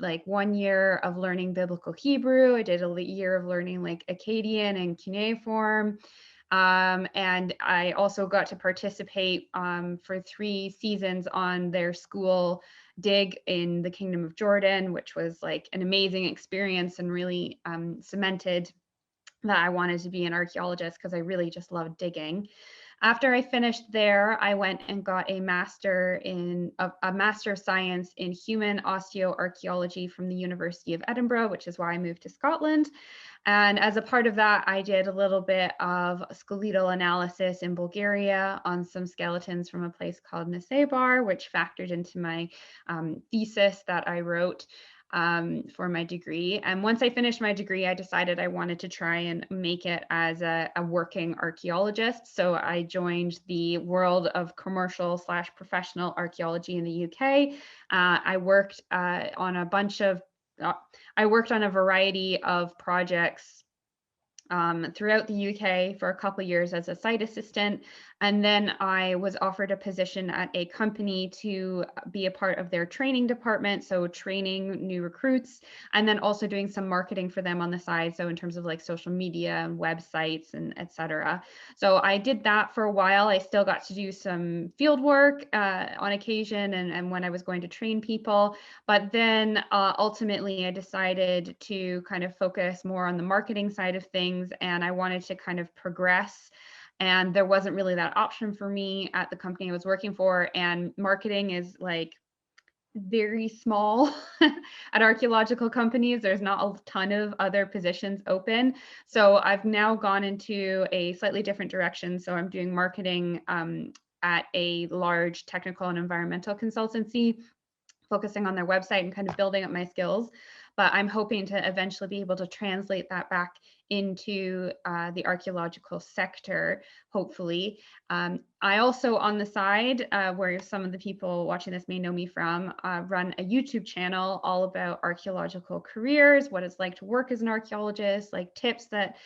like 1 year of learning Biblical Hebrew. I did a year of learning like Akkadian and cuneiform. And I also got to participate for 3 seasons on their school dig in the Kingdom of Jordan, which was like an amazing experience and really cemented that I wanted to be an archaeologist because I really just loved digging. After I finished there, I went and got a master of science in human osteoarchaeology from the University of Edinburgh, which is why I moved to Scotland. And as a part of that, I did a little bit of skeletal analysis in Bulgaria on some skeletons from a place called Nesebar, which factored into my thesis that I wrote for my degree. And once I finished my degree, I decided I wanted to try and make it as a working archaeologist. So I joined the world of commercial / professional archaeology in the UK. I worked on a variety of projects throughout the UK for a couple of years as a site assistant. And then I was offered a position at a company to be a part of their training department. So training new recruits and then also doing some marketing for them on the side. So in terms of like social media and websites and etc. So I did that for a while. I still got to do some field work on occasion and when I was going to train people. But then ultimately I decided to kind of focus more on the marketing side of things. And I wanted to kind of progress. And there wasn't really that option for me at the company I was working for. And marketing is like very small at archaeological companies. There's not a ton of other positions open. So I've now gone into a slightly different direction. So I'm doing marketing at a large technical and environmental consultancy, focusing on their website and kind of building up my skills. But I'm hoping to eventually be able to translate that back into the archaeological sector, hopefully. I also, on the side, where some of the people watching this may know me from, run a YouTube channel all about archaeological careers, what it's like to work as an archaeologist, like tips that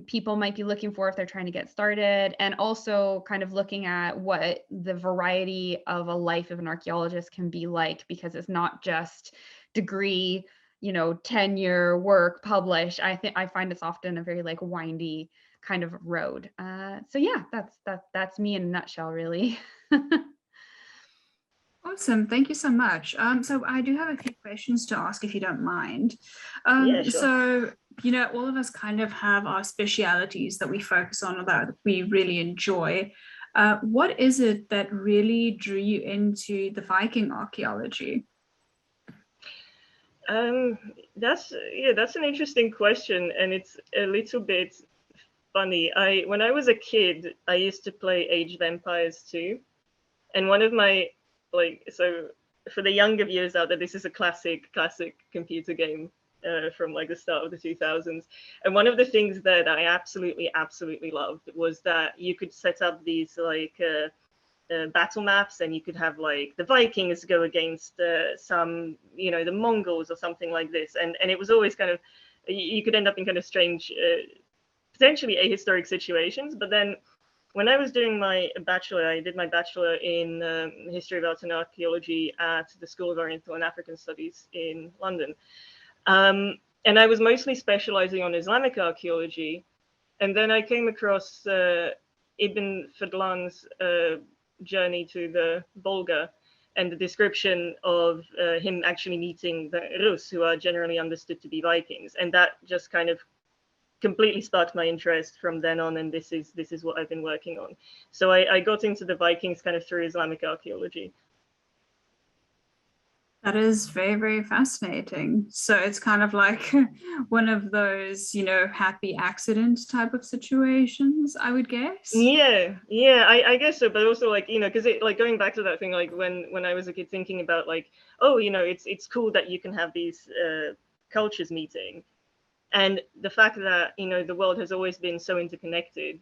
people might be looking for if they're trying to get started, and also kind of looking at what the variety of a life of an archaeologist can be like, because it's not just degree, 10-year work, publish. I find it's often a very like windy kind of road. So yeah, that's me in a nutshell, really. Awesome, thank you so much. So I do have a few questions to ask if you don't mind. Yeah, sure. So, all of us kind of have our specialities that we focus on or that we really enjoy. What is it that really drew you into the Viking archaeology? That's an interesting question, and it's a little bit funny. When I was a kid, I used to play Age of Empires 2, and one of my so for the younger viewers out there, this is a classic computer game from like the start of the 2000s. And one of the things that I absolutely loved was that you could set up these battle maps, and you could have like the Vikings go against some, the Mongols or something like this. And it was always kind of, you could end up in kind of strange, potentially ahistoric situations. But then when I was doing my bachelor, I did my bachelor in History of Art and Archaeology at the School of Oriental and African Studies in London. And I was mostly specializing on Islamic archaeology. And then I came across Ibn Fadlan's journey to the Volga and the description of him actually meeting the Rus, who are generally understood to be Vikings. And that just kind of completely sparked my interest from then on, and this is what I've been working on. So I got into the Vikings kind of through Islamic archaeology. That is very, very fascinating. So it's kind of like one of those, happy accident type of situations, I would guess. Yeah, I guess so. But also because it going back to that thing, like when I was a kid thinking about it's cool that you can have these cultures meeting. And the fact that, the world has always been so interconnected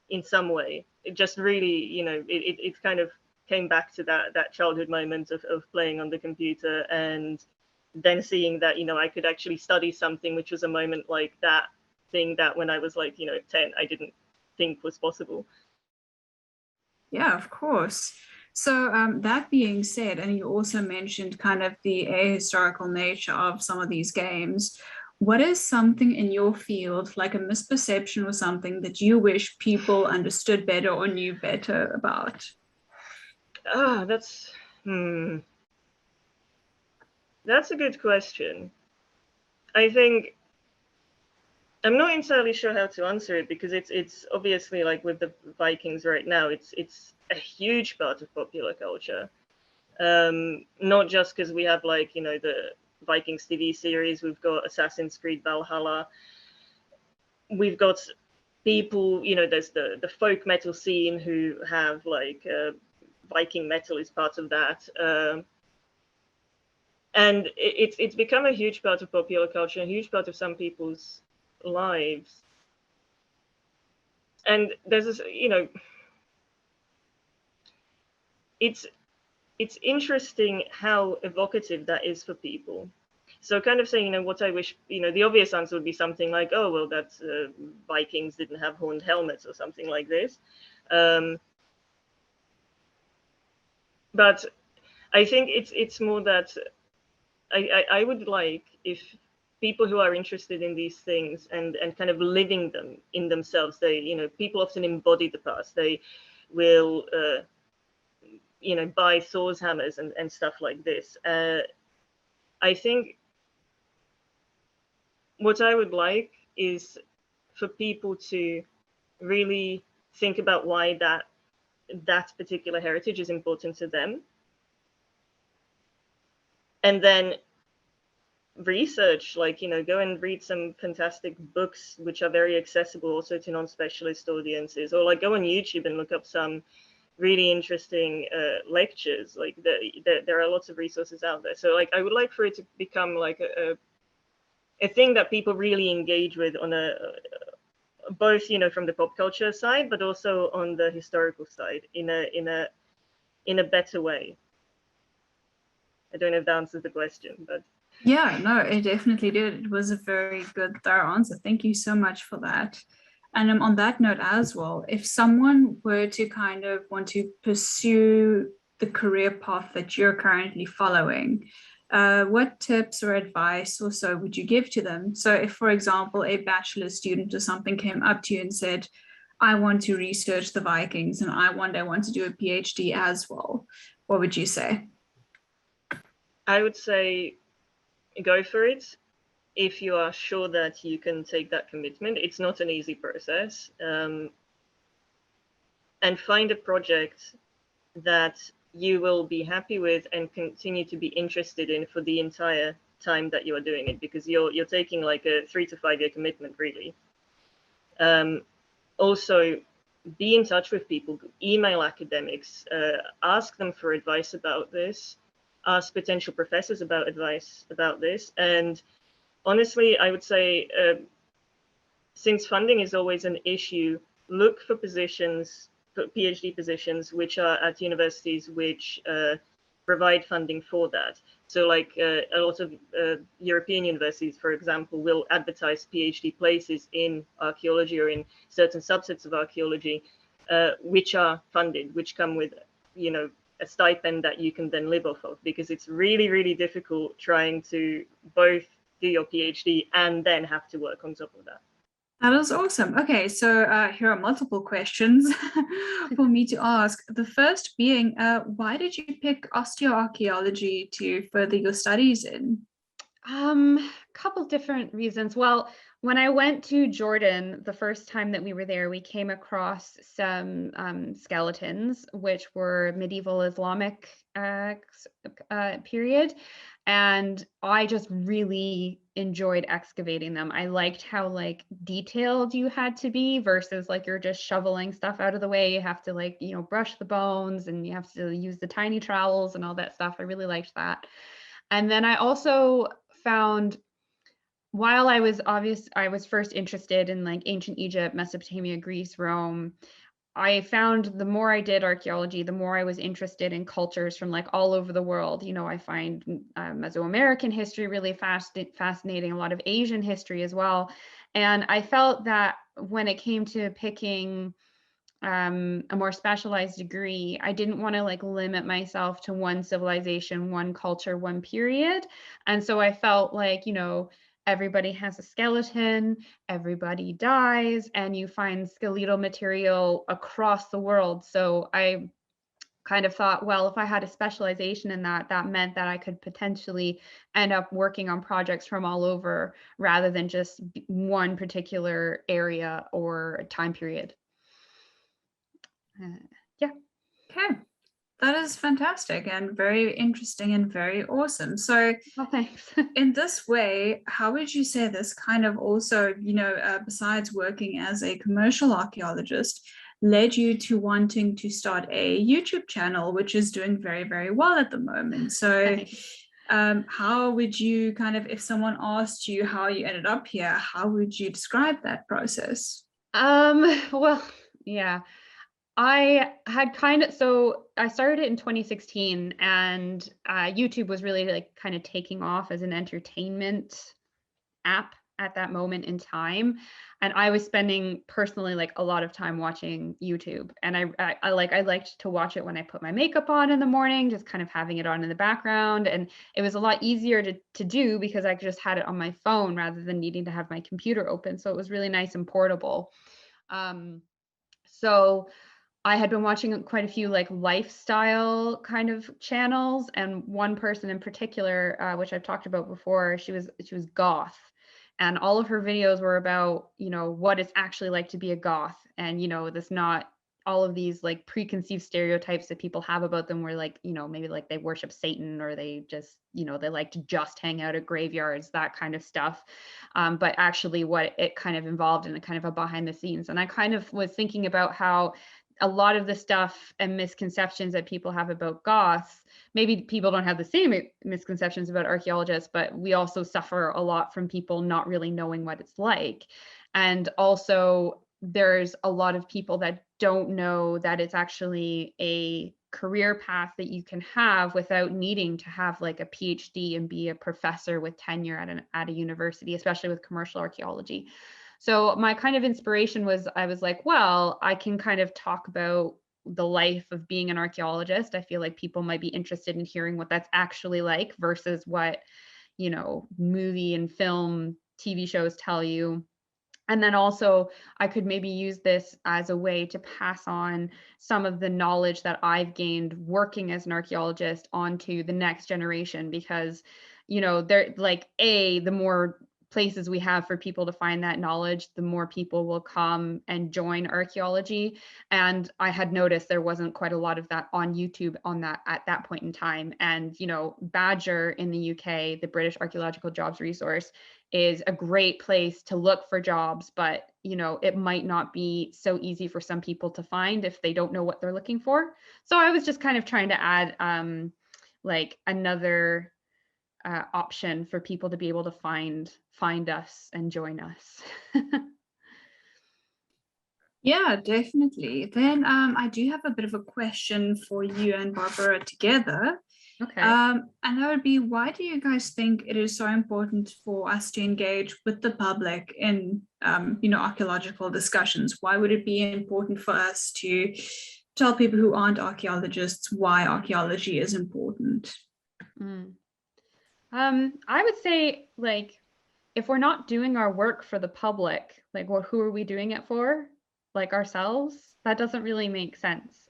in some way, it just really, it kind of came back to that childhood moment of playing on the computer, and then seeing that, I could actually study something, which was a moment like that thing that when I was 10, I didn't think was possible. Yeah, of course. So that being said, and you also mentioned kind of the ahistorical nature of some of these games. What is something in your field, like a misperception or something that you wish people understood better or knew better about? That's a good question. I think I'm not entirely sure how to answer it, because it's obviously like with the Vikings right now, it's a huge part of popular culture. Not just because we have the Vikings TV series, we've got Assassin's Creed Valhalla, we've got people, there's the folk metal scene who have Viking metal is part of that. And it's become a huge part of popular culture, a huge part of some people's lives. And there's this, it's interesting how evocative that is for people. So kind of saying, what I wish, the obvious answer would be something like, oh, well, that's Vikings didn't have horned helmets or something like this. But I think it's more that I would like if people who are interested in these things and kind of living them in themselves, people often embody the past. They will, buy Thor's hammers and stuff like this. I think what I would like is for people to really think about why that particular heritage is important to them. And then research, go and read some fantastic books, which are very accessible also to non-specialist audiences, or go on YouTube and look up some really interesting lectures. There are lots of resources out there. So I would like for it to become a thing that people really engage with on a both, you know, from the pop culture side, but also on the historical side in a better way. I don't know if that answers the question, but yeah, no, it definitely did. It was a very good, thorough answer. Thank you so much for that. And on that note as well, if someone were to kind of want to pursue the career path that you're currently following, what tips or advice or so would you give to them? So if, for example, a bachelor student or something came up to you and said, I want to research the Vikings and I want to do a PhD as well, what would you say? I would say go for it if you are sure that you can take that commitment. It's not an easy process. And find a project that you will be happy with and continue to be interested in for the entire time that you are doing it, because you're taking like a 3 to 5 year commitment, really. Also, be in touch with people, email academics, ask them for advice about this, ask potential professors about advice about this. And honestly, I would say, since funding is always an issue, look for positions, for PhD positions, which are at universities which provide funding for that. So like a lot of European universities, for example, will advertise PhD places in archaeology or in certain subsets of archaeology, which are funded, which come with, you know, a stipend that you can then live off of, because it's really, really difficult trying to both do your PhD and then have to work on top of that. That is awesome. Okay, so here are multiple questions for me to ask. The first being, why did you pick osteoarchaeology to further your studies in? Couple different reasons. Well, when I went to Jordan, the first time that we were there, we came across some skeletons, which were medieval Islamic period. And I just really enjoyed excavating them. I liked how like detailed you had to be versus like you're just shoveling stuff out of the way. You have to like, you know, brush the bones and you have to use the tiny trowels and all that stuff. I really liked that. And then I also found, while I was first interested in like ancient Egypt, Mesopotamia, Greece, Rome, I found the more I did archaeology, the more I was interested in cultures from like all over the world. You know, I find Mesoamerican history really fascinating, a lot of Asian history as well. And I felt that when it came to picking a more specialized degree, I didn't want to like limit myself to one civilization, one culture, one period. And so I felt like, you know, everybody has a skeleton, everybody dies, and you find skeletal material across the world. So I kind of thought, well, if I had a specialization in that, that meant that I could potentially end up working on projects from all over rather than just one particular area or time period. Yeah. Okay, that is fantastic and very interesting and very awesome. So Oh, thanks. in this way, how would you say this kind of also, you know, besides working as a commercial archaeologist, led you to wanting to start a YouTube channel, which is doing very, very well at the moment? So how would you kind of, if someone asked you how you ended up here, how would you describe that process? Well, yeah. I had so I started it in 2016, and YouTube was really like kind of taking off as an entertainment app at that moment in time. And I was spending personally like a lot of time watching YouTube. And I liked to watch it when I put my makeup on in the morning, just kind of having it on in the background. And it was a lot easier to do because I just had it on my phone rather than needing to have my computer open. So it was really nice and portable. So I had been watching quite a few like lifestyle kind of channels, and one person in particular, which I've talked about before, she was goth, and all of her videos were about, you know, what it's actually like to be a goth, and you know, this not all of these like preconceived stereotypes that people have about them, where like, you know, maybe like they worship Satan or they just, you know, they like to just hang out at graveyards, that kind of stuff. But actually what it kind of involved in a kind of a behind the scenes. And I kind of was thinking about how a lot of the stuff and misconceptions that people have about Goths, maybe people don't have the same misconceptions about archaeologists, but we also suffer a lot from people not really knowing what it's like. And also there's a lot of people that don't know that it's actually a career path that you can have without needing to have like a PhD and be a professor with tenure at a university, especially with commercial archaeology. So my kind of inspiration was, I was like, well, I can kind of talk about the life of being an archaeologist. I feel like people might be interested in hearing what that's actually like versus what, you know, movie and film, TV shows tell you. And then also I could maybe use this as a way to pass on some of the knowledge that I've gained working as an archaeologist onto the next generation, because, you know, they're like, the more places we have for people to find that knowledge, the more people will come and join archaeology. And I had noticed there wasn't quite a lot of that on YouTube at that point in time. And, you know, Badger in the UK, the British Archaeological Jobs Resource, is a great place to look for jobs, but, you know, it might not be so easy for some people to find if they don't know what they're looking for. So I was just kind of trying to add like another option for people to be able to find us and join us. Yeah, definitely. Then I do have a bit of a question for you and Barbara together. Okay. And that would be, why do you guys think it is so important for us to engage with the public in, you know, archaeological discussions? Why would it be important for us to tell people who aren't archaeologists why archaeology is important? I would say, like, if we're not doing our work for the public, like, well, who are we doing it for? Like ourselves? That doesn't really make sense.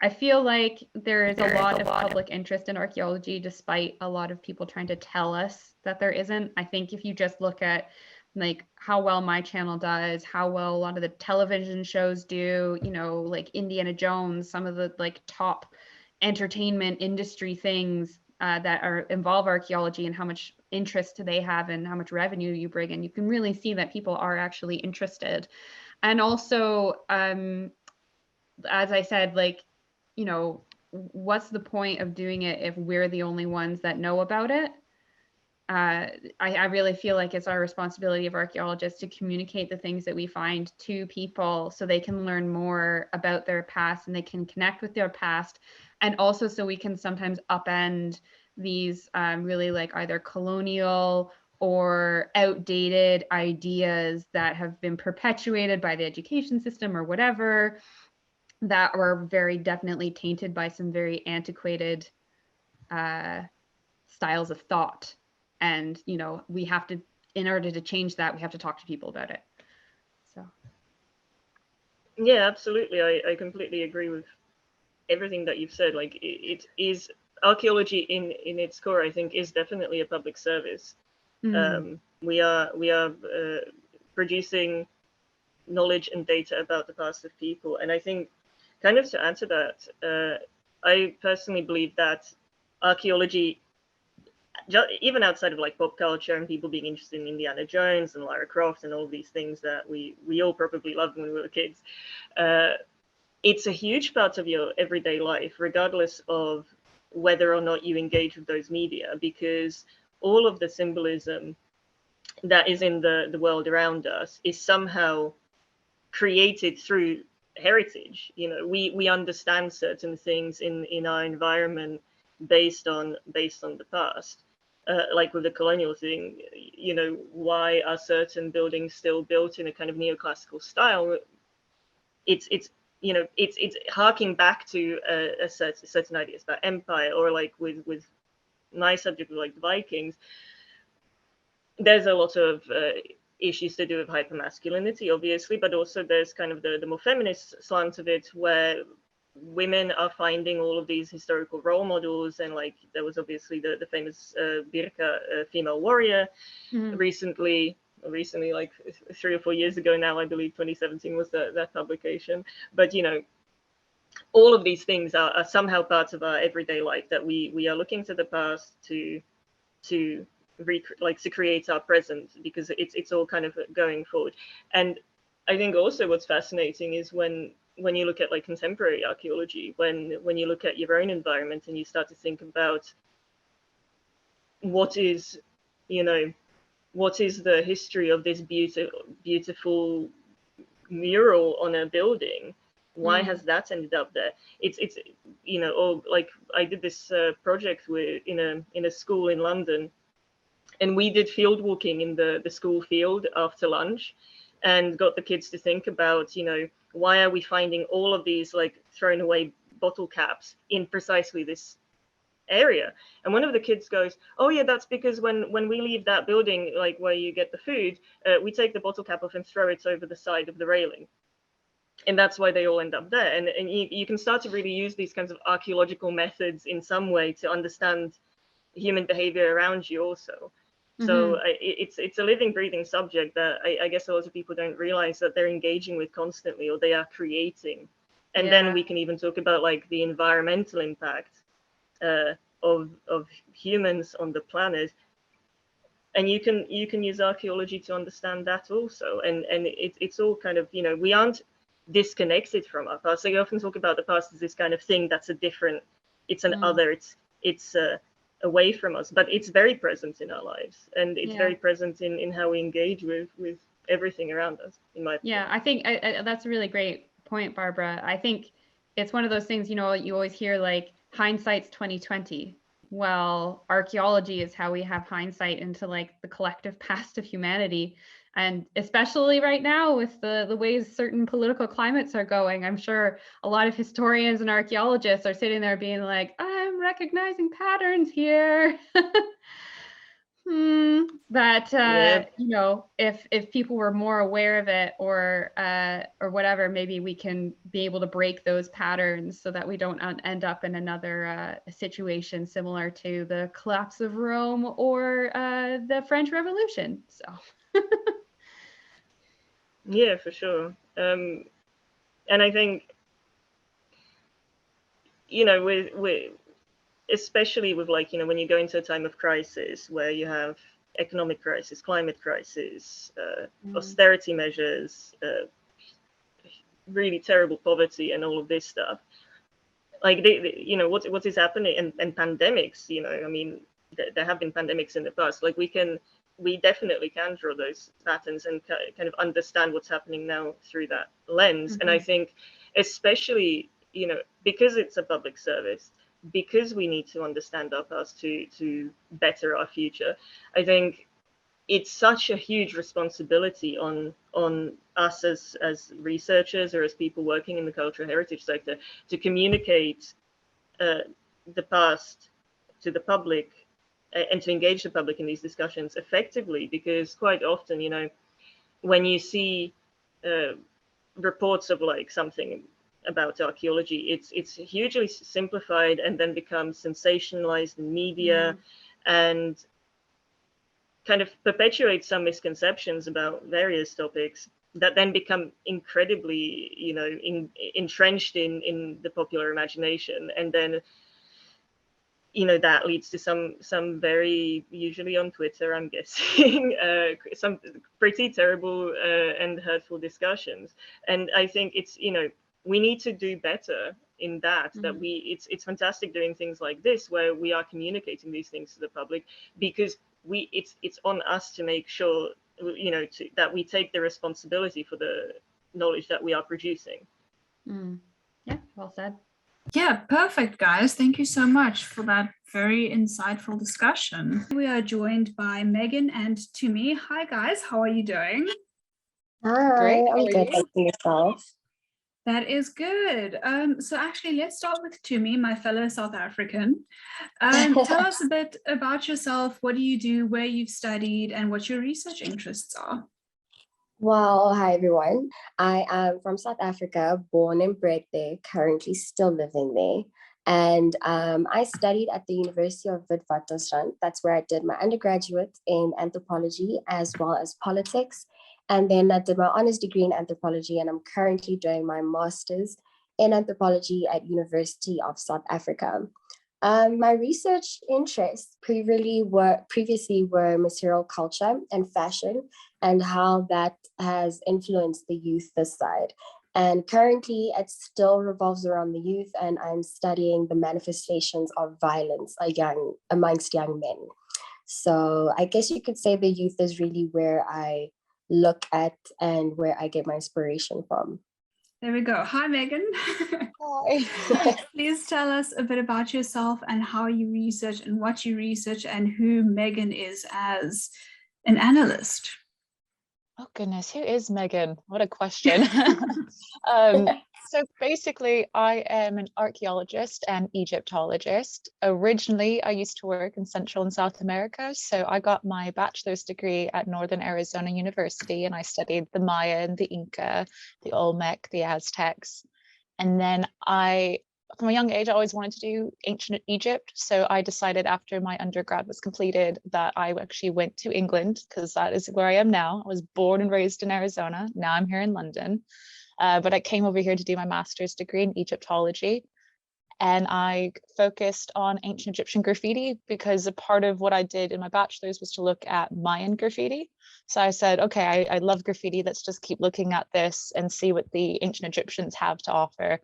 I feel like there is a lot of public interest in archaeology, despite a lot of people trying to tell us that there isn't. I think if you just look at like how well my channel does, how well a lot of the television shows do, you know, like Indiana Jones, some of the like top entertainment industry things that involve archaeology and how much interest they have and how much revenue you bring in, you can really see that people are actually interested. And also, as I said, like, you know, what's the point of doing it if we're the only ones that know about it? I really feel like it's our responsibility of archaeologists to communicate the things that we find to people so they can learn more about their past and they can connect with their past. And also so we can sometimes upend these really like either colonial or outdated ideas that have been perpetuated by the education system or whatever, that are very definitely tainted by some very antiquated styles of thought. And, you know, we have to, in order to change that, we have to talk to people about it. So. Yeah, absolutely. I completely agree with everything that you've said. Like, it is, archaeology in its core, I think, is definitely a public service. We are producing knowledge and data about the past of people. And I think, kind of to answer that, I personally believe that archaeology, even outside of like pop culture and people being interested in Indiana Jones and Lara Croft and all these things that we all probably loved when we were kids, it's a huge part of your everyday life, regardless of whether or not you engage with those media, because all of the symbolism that is in the world around us is somehow created through heritage. You know, we understand certain things in our environment based on the past. Like with the colonial thing, you know, why are certain buildings still built in a kind of neoclassical style? It's you know, it's harking back to a certain ideas about empire, or like with my subject of like the Vikings, there's a lot of issues to do with hypermasculinity, obviously, but also there's kind of the more feminist slant of it, where women are finding all of these historical role models. And like there was obviously the famous Birka female warrior recently, like 3 or 4 years ago now, I believe 2017 was that publication. But you know, all of these things are somehow parts of our everyday life, that we are looking to the past to create our present, because it's all kind of going forward. And I think also what's fascinating is when when you look at like contemporary archaeology, when you look at your own environment and you start to think about what is, what is the history of this beautiful mural on a building? Why has that ended up there? It's or like I did this project in a school in London, and we did field walking in the school field after lunch, and got the kids to think about, why are we finding all of these like thrown away bottle caps in precisely this area? And one of the kids goes, oh yeah, that's because when we leave that building, like where you get the food, we take the bottle cap off and throw it over the side of the railing, and that's why they all end up there. And you can start to really use these kinds of archaeological methods in some way to understand human behavior around you also. So it's a living, breathing subject that I guess a lot of people don't realize that they're engaging with constantly, or they are creating. And then we can even talk about like the environmental impact of humans on the planet. And you can use archaeology to understand that also. And it's all kind of, we aren't disconnected from our past. So you often talk about the past as this kind of thing that's it's an other, it's away from us, but it's very present in our lives, and it's very present in how we engage with everything around us, in my opinion. I think that's a really great point, Barbara. I think it's one of those things, you always hear like hindsight's 2020. Well, archaeology is how we have hindsight into like the collective past of humanity. And especially right now with the ways certain political climates are going, I'm sure a lot of historians and archaeologists are sitting there being like, I'm recognizing patterns here. That if people were more aware of it or whatever, maybe we can be able to break those patterns so that we don't end up in another situation similar to the collapse of Rome or the French Revolution. So. Yeah, for sure. And I think, with especially with like, when you go into a time of crisis where you have economic crisis, climate crisis, austerity measures, really terrible poverty, and all of this stuff. Like what is happening, and pandemics. I mean, there have been pandemics in the past. Like we definitely can draw those patterns and kind of understand what's happening now through that lens. And I think, especially, because it's a public service, because we need to understand our past to better our future, I think it's such a huge responsibility on us as researchers or as people working in the cultural heritage sector to communicate the past to the public and to engage the public in these discussions effectively, because quite often, when you see reports of like something about archaeology, it's hugely simplified and then becomes sensationalized in media and kind of perpetuates some misconceptions about various topics that then become incredibly, entrenched in the popular imagination. And then that leads to some very, usually on Twitter, I'm guessing, some pretty terrible and hurtful discussions. And I think it's, we need to do better in that, that it's fantastic doing things like this, where we are communicating these things to the public, because it's on us to make sure, that we take the responsibility for the knowledge that we are producing. Yeah, well said. Yeah, perfect, guys. Thank you so much for that very insightful discussion. We are joined by Megan and Tumi. Hi, guys. How are you doing? Hi, Great. How I'm are good. you? Thank you, yourself. That is good. So actually, let's start with Tumi, my fellow South African. Tell us a bit about yourself. What do you do, where you've studied, and what your research interests are? Well, hi everyone. I am from South Africa, born and bred there, currently still living there. And I studied at the University of Witwatersrand. That's where I did my undergraduate in anthropology as well as politics. And then I did my honors degree in anthropology, and I'm currently doing my master's in anthropology at University of South Africa. My research interests previously were material culture and fashion, and how that has influenced the youth this side. And currently, it still revolves around the youth, and I'm studying the manifestations of violence amongst young men. So I guess you could say the youth is really where I look at and where I get my inspiration from. There we go. Hi, Megan. Hi. Please tell us a bit about yourself and how you research and what you research and who Megan is as an analyst. Oh goodness, who is Megan? What a question. So basically, I am an archaeologist and Egyptologist. Originally, I used to work in Central and South America. So I got my bachelor's degree at Northern Arizona University, and I studied the Maya and the Inca, the Olmec, the Aztecs. And then from a young age, I always wanted to do ancient Egypt. So I decided after my undergrad was completed that I actually went to England, because that is where I am now. I was born and raised in Arizona. Now I'm here in London. But I came over here to do my master's degree in Egyptology. And I focused on ancient Egyptian graffiti because a part of what I did in my bachelor's was to look at Mayan graffiti. So I said, okay, I love graffiti. Let's just keep looking at this and see what the ancient Egyptians have to offer.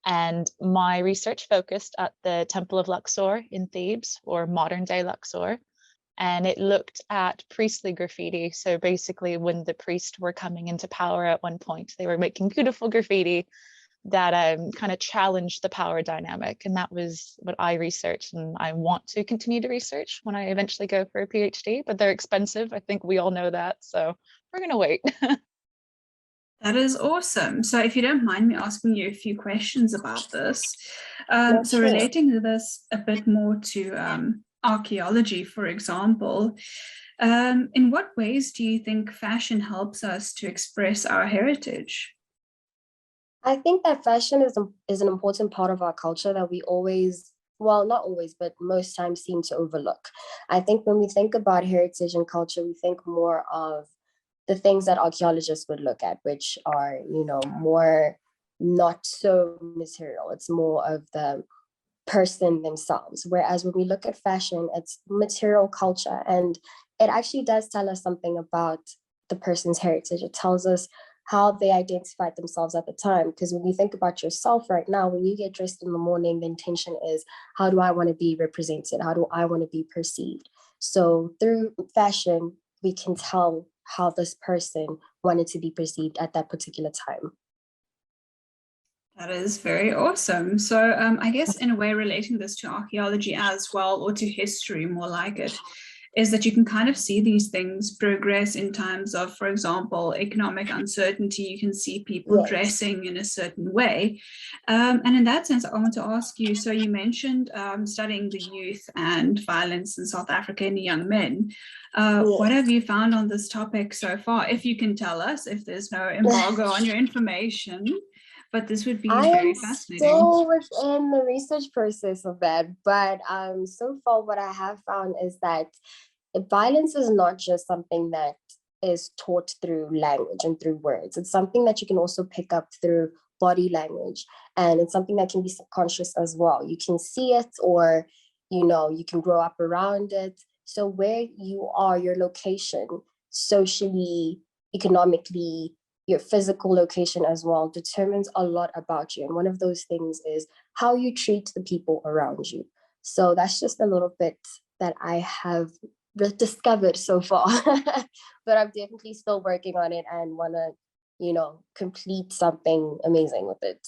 And my research focused at the Temple of Luxor in Thebes, or modern day Luxor. And it looked at priestly graffiti. So basically, when the priests were coming into power at one point, they were making beautiful graffiti that kind of challenged the power dynamic. And that was what I researched, and I want to continue to research when I eventually go for a PhD, but they're expensive. I think we all know that. So we're going to wait. That is awesome. So if you don't mind me asking you a few questions about this. Yeah, so sure. relating to this a bit more to archaeology, for example, in what ways do you think fashion helps us to express our heritage? I think that fashion is an important part of our culture that we always, well, not always, but most times seem to overlook. I think when we think about heritage and culture, we think more of the things that archaeologists would look at, which are, more not so material. It's more of the person themselves. Whereas when we look at fashion, it's material culture. And it actually does tell us something about the person's heritage. It tells us how they identified themselves at the time. Because when you think about yourself right now, when you get dressed in the morning, the intention is, how do I want to be represented? How do I want to be perceived? So through fashion, we can tell how this person wanted to be perceived at that particular time. That is very awesome. So I guess in a way relating this to archaeology as well, or to history more like it, is that you can kind of see these things progress in times of, for example, economic uncertainty. You can see people dressing in a certain way. And in that sense, I want to ask you, so you mentioned studying the youth and violence in South Africa and young men. What have you found on this topic so far? If you can tell us, if there's no embargo on your information. But this would be very fascinating. I am still within the research process of that, but so far what I have found is that violence is not just something that is taught through language and through words. It's something that you can also pick up through body language, and it's something that can be subconscious as well. You can see it, or you can grow up around it. So where you are, your location, socially, economically, your physical location as well, determines a lot about you. And one of those things is how you treat the people around you. So that's just a little bit that I have discovered so far. But I'm definitely still working on it and want to, complete something amazing with it.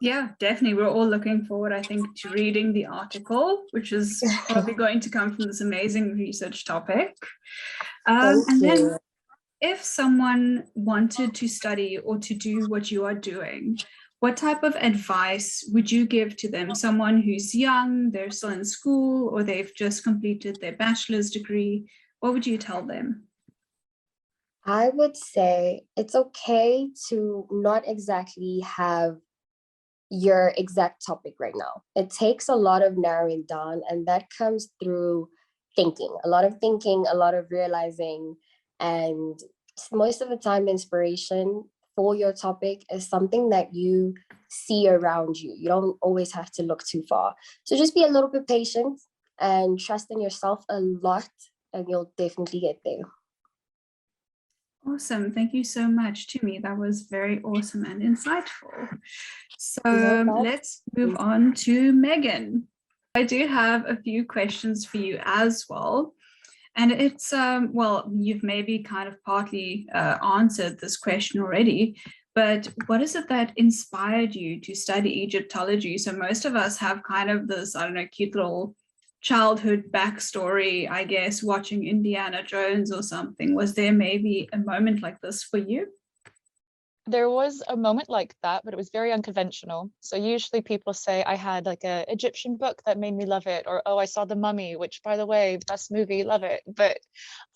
Yeah, definitely. We're all looking forward, I think, to reading the article, which is probably going to come from this amazing research topic. Then if someone wanted to study or to do what you are doing, what type of advice would you give to them? Someone who's young, they're still in school, or they've just completed their bachelor's degree, what would you tell them? I would say it's okay to not exactly have your exact topic right now. It takes a lot of narrowing down, and that comes through thinking, a lot of realizing. And most of the time, inspiration for your topic is something that you see around you. You don't always have to look too far. So just be a little bit patient and trust in yourself a lot, and you'll definitely get there. Awesome. Thank you so much, Tumi. That was very awesome and insightful. So let's move on to Megan. I do have a few questions for you as well. And it's, well, you've maybe kind of partly answered this question already, but what is it that inspired you to study Egyptology? So most of us have kind of this, I don't know, cute little childhood backstory, I guess, watching Indiana Jones or something. Was there maybe a moment like this for you? There was a moment like that, but it was very unconventional. So usually people say I had like a Egyptian book that made me love it, or oh, I saw The Mummy, which by the way, best movie, love it. But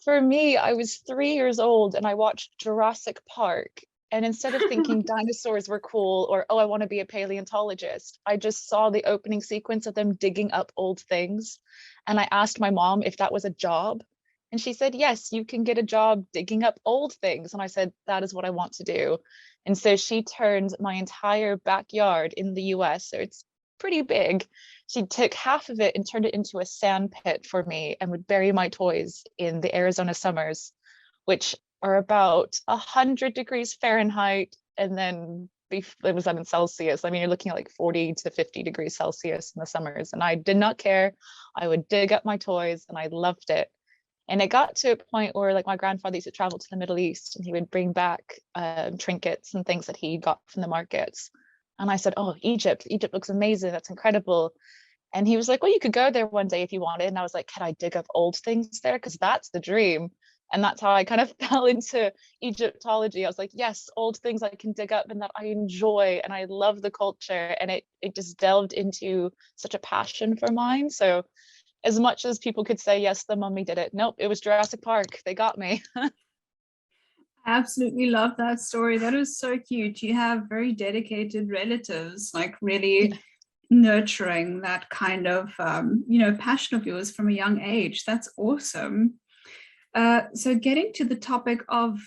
for me, I was 3 years old and I watched Jurassic Park. And instead of thinking dinosaurs were cool or, oh, I want to be a paleontologist, I just saw the opening sequence of them digging up old things. And I asked my mom if that was a job. And she said, yes, you can get a job digging up old things. And I said, that is what I want to do. And so she turned my entire backyard in the US, so it's pretty big. She took half of it and turned it into a sand pit for me and would bury my toys in the Arizona summers, which are about 100 degrees Fahrenheit. And then it was in Celsius. I mean, you're looking at like 40 to 50 degrees Celsius in the summers. And I did not care. I would dig up my toys and I loved it. And it got to a point where like my grandfather used to travel to the Middle East and he would bring back trinkets and things that he got from the markets. And I said, oh, Egypt looks amazing. That's incredible. And he was like, well, you could go there one day if you wanted. And I was like, can I dig up old things there? Because that's the dream. And that's how I kind of fell into Egyptology. I was like, yes, old things I can dig up and that I enjoy and I love the culture. And it just delved into such a passion for mine. So as much as people could say, yes, The Mummy did it, nope, it was Jurassic Park. They got me. I absolutely love that story. That is so cute. You have very dedicated relatives, like really nurturing that kind of, passion of yours from a young age. That's awesome. So getting to the topic of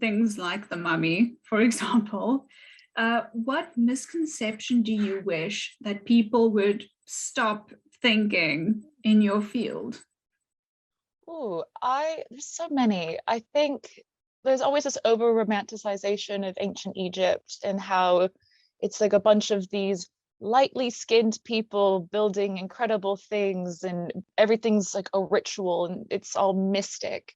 things like The Mummy, for example, what misconception do you wish that people would stop thinking in your field? Oh, there's so many. I think there's always this over romanticization of ancient Egypt and how it's like a bunch of these lightly skinned people building incredible things and everything's like a ritual and it's all mystic.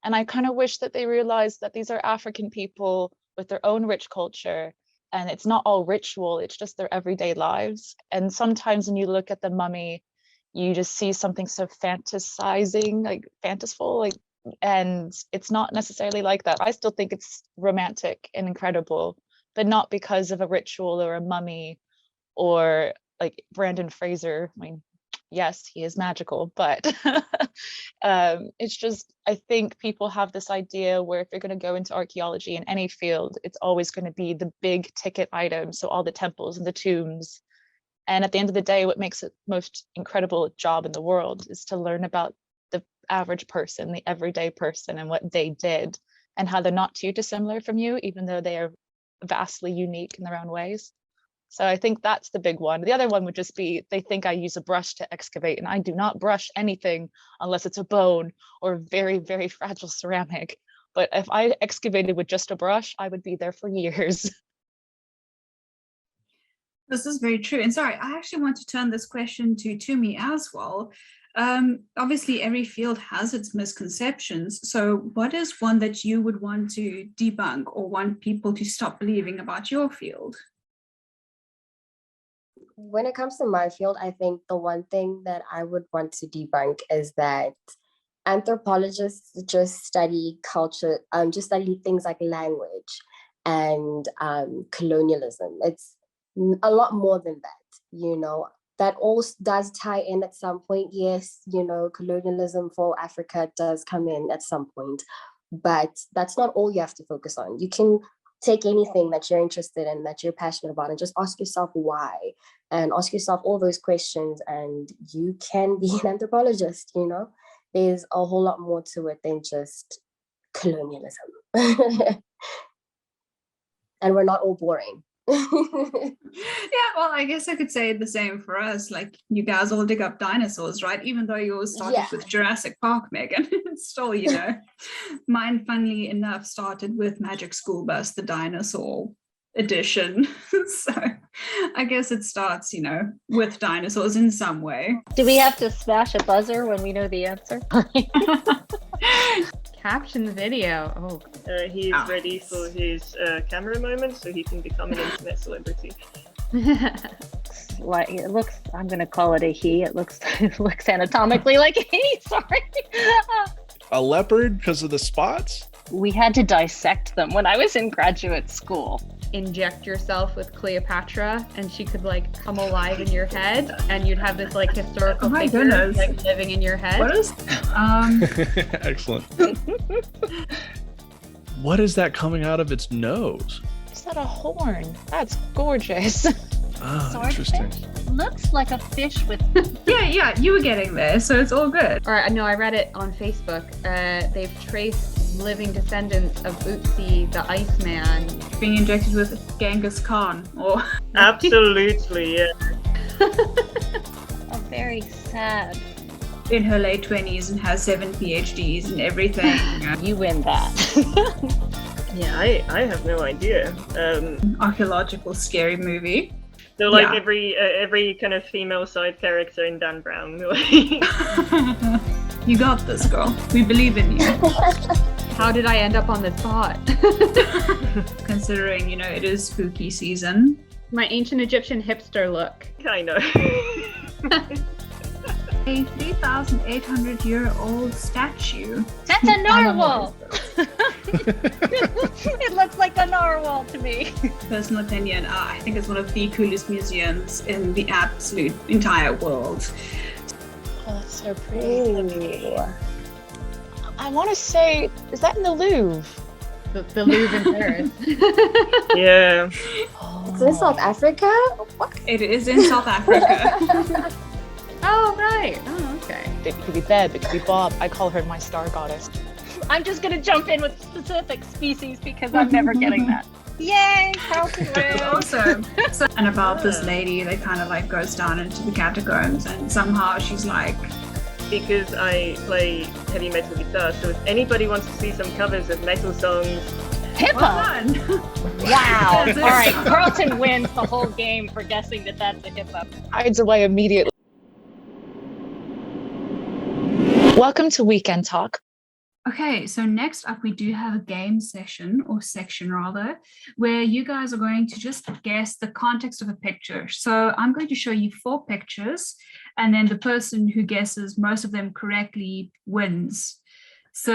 And I kind of wish that they realized that these are African people with their own rich culture and it's not all ritual, it's just their everyday lives. And sometimes when you look at The Mummy, you just see something so fantasizing, like fantasful, like, and it's not necessarily like that. I still think it's romantic and incredible, but not because of a ritual or a mummy or like Brandon Fraser. I mean, yes, he is magical, but it's just, I think people have this idea where if you're going to go into archaeology in any field, it's always going to be the big ticket items. So all the temples and the tombs. And at the end of the day, what makes it the most incredible job in the world is to learn about the average person, the everyday person, and what they did, and how they're not too dissimilar from you, even though they are vastly unique in their own ways. So I think that's the big one. The other one would just be they think I use a brush to excavate, and I do not brush anything unless it's a bone or very, very fragile ceramic. But if I excavated with just a brush, I would be there for years. This is very true. And sorry, I actually want to turn this question to me as well. Obviously, every field has its misconceptions. So what is one that you would want to debunk or want people to stop believing about your field? When it comes to my field, I think the one thing that I would want to debunk is that anthropologists just study culture, just study things like language and colonialism. It's a lot more than that, that all does tie in at some point. Yes, colonialism for Africa does come in at some point, but that's not all you have to focus on. You can take anything that you're interested in, that you're passionate about, and just ask yourself why, and ask yourself all those questions, and you can be an anthropologist. There's a whole lot more to it than just colonialism. And we're not all boring. Yeah, well, I guess I could say the same for us. Like, you guys all dig up dinosaurs, right? Even though you all started Yeah. with Jurassic Park, Megan. It's still, mine, funnily enough, started with Magic School Bus, the dinosaur edition. So I guess it starts, with dinosaurs in some way. Do we have to smash a buzzer when we know the answer? Caption the video. Oh, He's ready for his camera moment, so he can become an internet celebrity. Like, it looks, I'm going to call it a he. It looks anatomically like a he. Sorry. A leopard because of the spots? We had to dissect them when I was in graduate school. inject yourself with Cleopatra, and she could come alive in your head, and you'd have this historical figure living in your head. What is? Excellent. What is that coming out of its nose? Is that a horn? That's gorgeous. Ah, interesting. Looks like a fish with. Yeah, you were getting there, so it's all good. All right, no, I read it on Facebook. They've traced living descendants of Utsi, the Iceman, Being injected with Genghis Khan, or Absolutely, yeah. A very sad. in her late 20s and has 7 PhDs and everything. You win that. Yeah, I have no idea. Archaeological scary movie. So like Yeah. every kind of female side character in Dan Brown. You got this, girl. We believe in you. How did I end up on this spot? Considering, it is spooky season. My ancient Egyptian hipster look. Kind of. A 3,800-year-old statue. That's a narwhal. It looks like a narwhal to me. Personal opinion, I think it's one of the coolest museums in the absolute entire world. Oh, that's so pretty. I want to say, is that in the Louvre? The Louvre in Paris. Yeah. It's in South Africa? What? It is in South Africa. Oh, right. Oh, okay. It could be Beb, it could be Bob. I call her my star goddess. I'm just gonna jump in with specific species because I'm never getting that. Yay, Carlton wins. Also, and about this lady that kind of goes down into the catacombs, and somehow she's like, Because I play heavy metal guitar, so if anybody wants to see some covers of metal songs, Hippo. well done. Wow. That's it. All right, Carlton wins the whole game for guessing that that's a hippo. Hides away immediately. Welcome to Weekend Talk. Okay, so next up we do have a game session, or section rather, where you guys are going to just guess the context of a picture. So I'm going to show you 4 pictures, and then the person who guesses most of them correctly wins. So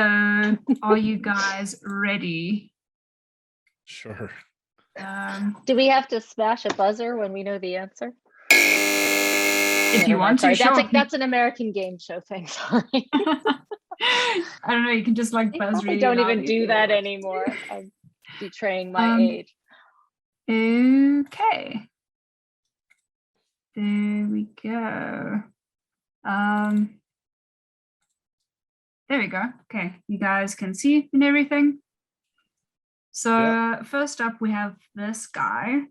are you guys ready? Sure. Do we have to smash a buzzer when we know the answer? If you want to, sorry, sure. that's an American game show thing. Sorry. I don't know, you can just I buzz probably really don't loud even if do you that want. anymore. I'm betraying my age. Okay. There we go. There we go. Okay, you guys can see and everything. So first up, we have this guy.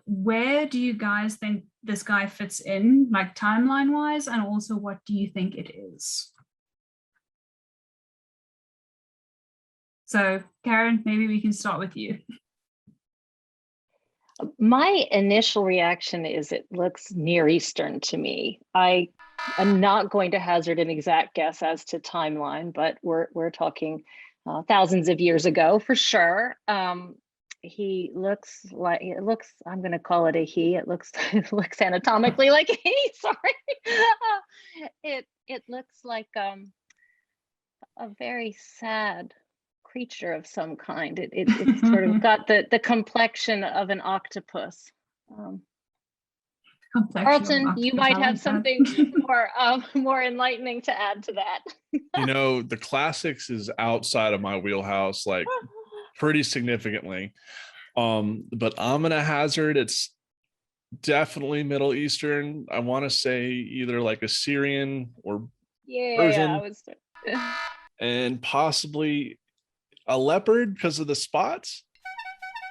Where do you guys think this guy fits in, timeline-wise, and also what do you think it is? So, Karen, maybe we can start with you. My initial reaction is it looks Near Eastern to me. I am not going to hazard an exact guess as to timeline, but we're talking thousands of years ago for sure. He looks like, I'm going to call it a he. It looks anatomically like a he. Sorry. It looks like a very sad creature of some kind. It's sort of got the complexion of an octopus. Carlton, you might have something more enlightening to add to that. The classics is outside of my wheelhouse, pretty significantly. But I'm gonna hazard it's definitely Middle Eastern. I want to say either Assyrian or Persian, and possibly a leopard because of the spots.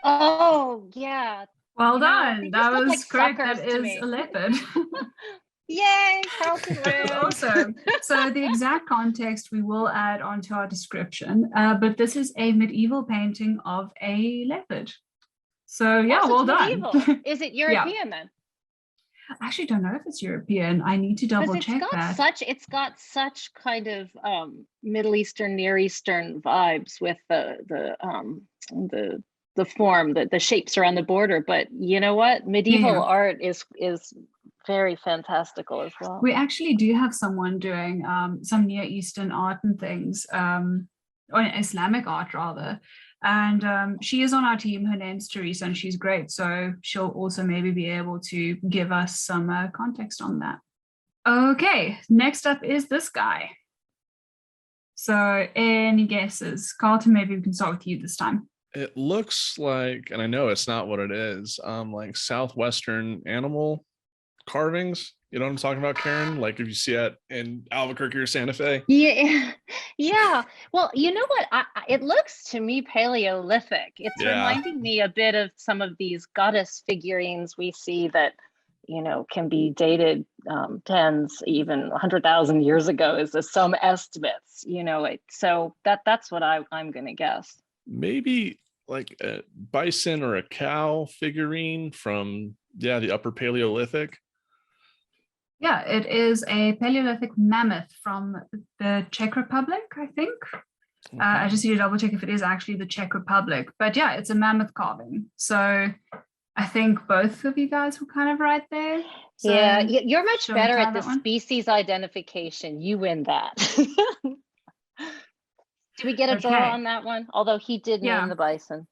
Oh, yeah. Well You know, done. they That just look was like correct. suckers That to is me. a leopard. Yay, Carlton That was wins. awesome. So the exact context we will add onto our description, but this is a medieval painting of a leopard. So yeah, Oh, so well it's done. medieval. Is it European then? I actually don't know if it's European. I need to double check that. It's got such kind of Middle Eastern, Near Eastern vibes with the form, the shapes around the border. But you know what? Medieval art is very fantastical as well. We actually do have someone doing some Near Eastern art and things, or Islamic art rather. And she is on our team. Her name's Teresa, and she's great. So she'll also maybe be able to give us some context on that. Okay, next up is this guy. So any guesses? Carlton, maybe we can start with you this time. It looks like, and I know it's not what it is, like Southwestern animal carvings. You know what I'm talking about, Karen? Like if you see it in Albuquerque or Santa Fe. Yeah, yeah. Well, you know what? It looks to me Paleolithic. It's reminding me a bit of some of these goddess figurines we see that, you know, can be dated tens, even 100,000 years ago. Is some estimates? You know, so that's what I'm going to guess. Maybe like a bison or a cow figurine from the Upper Paleolithic. Yeah, it is a Paleolithic mammoth from the Czech Republic, I think. Okay. I just need to double check if it is actually the Czech Republic. But yeah, it's a mammoth carving. So I think both of you guys were kind of right there. So yeah, you're much better at the species identification. You win that. Do we get a draw on that one? Although he did name the bison,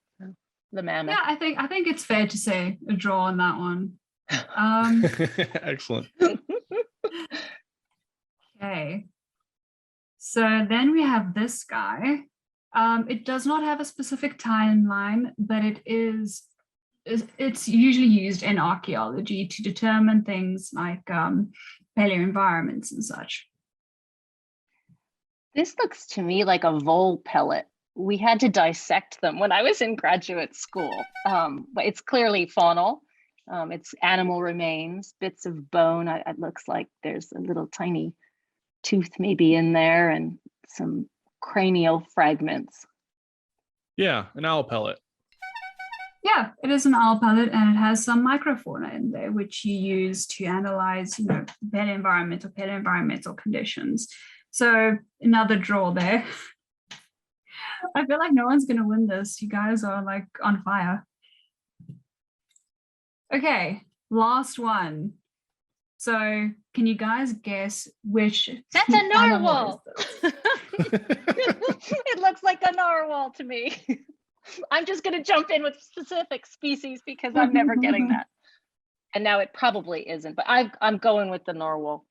the mammoth. Yeah, I think it's fair to say a draw on that one. Excellent. Okay. So then we have this guy. It does not have a specific timeline, but it's usually used in archaeology to determine things like paleo environments and such. This looks to me like a vole pellet. We had to dissect them when I was in graduate school, but it's clearly faunal. It's animal remains, bits of bone. It looks like there's a little tiny tooth maybe in there and some cranial fragments. Yeah, an owl pellet. Yeah, it is an owl pellet, and it has some microfauna in there, which you use to analyze, you know, paleoenvironmental conditions. So another draw there. I feel like no one's going to win this. You guys are like on fire. Okay, last one. So can you guys guess which? That's a narwhal. It looks like a narwhal to me. I'm just going to jump in with specific species because I'm never getting that. And now it probably isn't, but I'm going with the narwhal.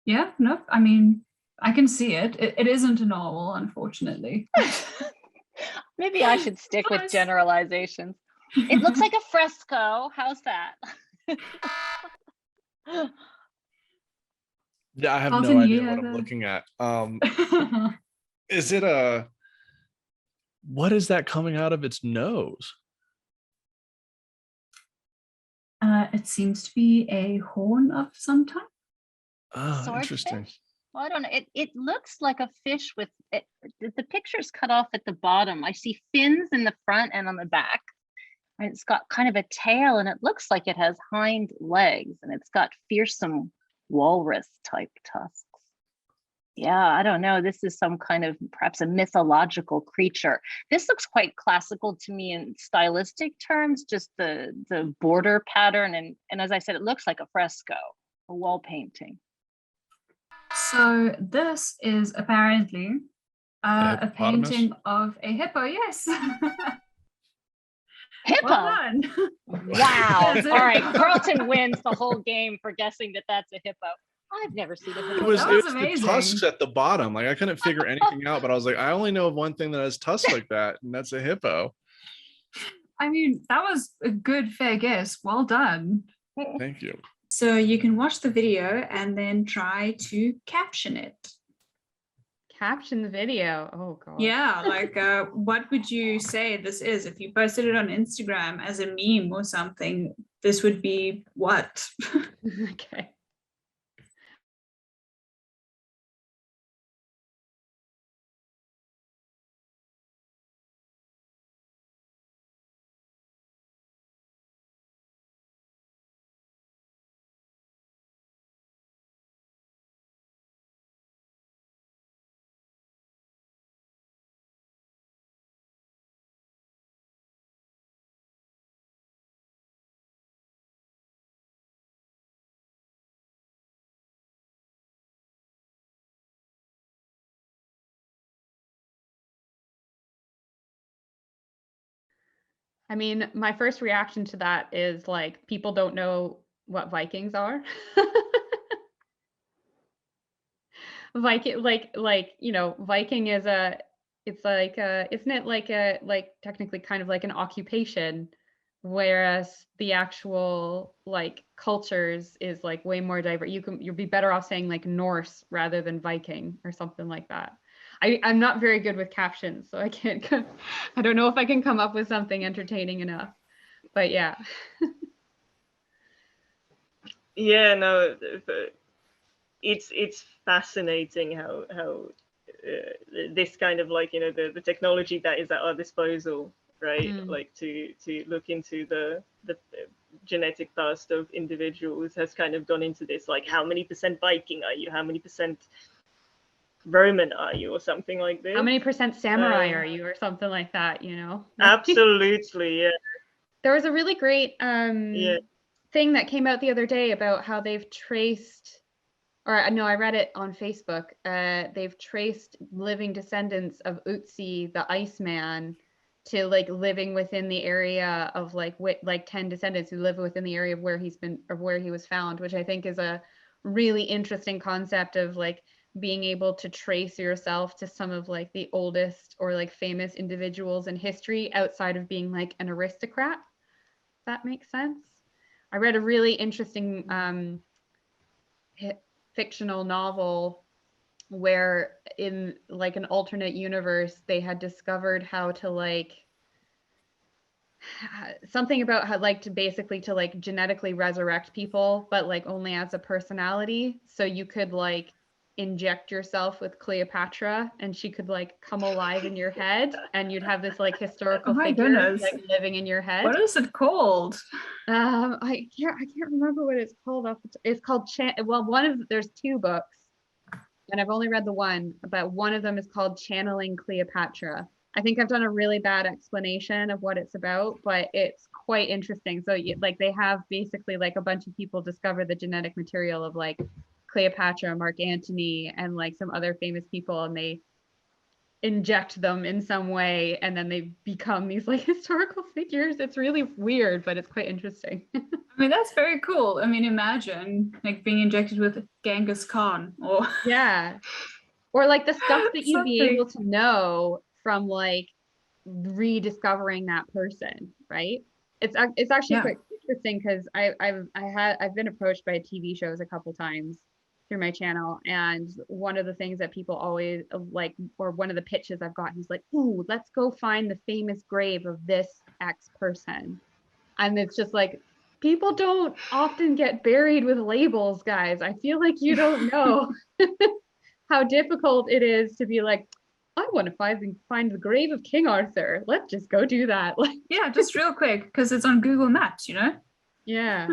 Yeah, no, I mean, I can see it. It isn't a narwhal, unfortunately. Maybe I should stick with generalizations. It looks like a fresco. How's that? Yeah, I have no idea what I'm looking at. Is it what is that coming out of its nose? It seems to be a horn of some type. Oh, interesting. Well, I don't know. It looks like a fish with it. The picture's cut off at the bottom. I see fins in the front and on the back. And it's got kind of a tail, and it looks like it has hind legs, and it's got fearsome walrus type tusks. Yeah, I don't know. This is some kind of perhaps a mythological creature. This looks quite classical to me in stylistic terms, just the border pattern. And as I said, it looks like a fresco, a wall painting. So this is apparently a painting of a hippo. Yes. Hippo. Well done. Wow. All right. Carlton wins the whole game for guessing that that's a hippo. I've never seen a hippo. It was the tusks at the bottom. Like I couldn't figure anything out, but I was like, I only know of one thing that has tusks like that, and that's a hippo. I mean, that was a good, fair guess. Well done. Thank you. So you can watch the video and then try to caption it. caption the video. Oh god. Yeah, like what would you say this is? If you posted it on Instagram as a meme or something, this would be what? Okay. I mean, my first reaction to that is like people don't know what Vikings are. Viking, Viking is it's like isn't it like technically kind of like an occupation, whereas the actual like cultures is like way more diverse. You'll be better off saying like Norse rather than Viking or something like that. I'm not very good with captions, so I can't. I don't know if I can come up with something entertaining enough. But yeah. Yeah, no, it's fascinating how this kind of like, you know, the technology that is at our disposal, right? Like to look into the genetic past of individuals has kind of gone into this, like how many percent Viking are you? How many percent Roman are you, or something like this? How many percent samurai are you, or something like that, you know? Absolutely, yeah. There was a really great thing that came out the other day about how they've traced, or no, I read it on Facebook. They've traced living descendants of Utsi, the Iceman, to like living within the area of like 10 descendants who live within the area of where he was found, which I think is a really interesting concept of like being able to trace yourself to some of like the oldest or like famous individuals in history outside of being like an aristocrat. If that makes sense. I read a really interesting fictional novel where in like an alternate universe they had discovered how to like something about how like to basically to like genetically resurrect people, but like only as a personality. So you could like inject yourself with Cleopatra and she could like come alive in your head and you'd have this like historical figure like living in your head. What is it called? I can't remember what it's called. It's called there's 2 books and I've only read the one, but one of them is called Channeling Cleopatra. I think I've done a really bad explanation of what it's about, but it's quite interesting. So like they have basically like a bunch of people discover the genetic material of like Cleopatra, Mark Antony, and like some other famous people, and they inject them in some way, and then they become these like historical figures. It's really weird, but it's quite interesting. I mean, that's very cool. I mean, imagine like being injected with Genghis Khan or yeah, or like the stuff that you'd be able to know from like rediscovering that person, right? It's actually quite interesting because I've been approached by TV shows a couple times through my channel, and one of the things that people always like, or one of the pitches I've gotten is like, ooh, let's go find the famous grave of this X person. And it's just like, people don't often get buried with labels, guys. I feel like you don't know how difficult it is to be like, I want to find the grave of King Arthur. Let's just go do that. Like, yeah, just real quick, because it's on Google Maps, you know? Yeah.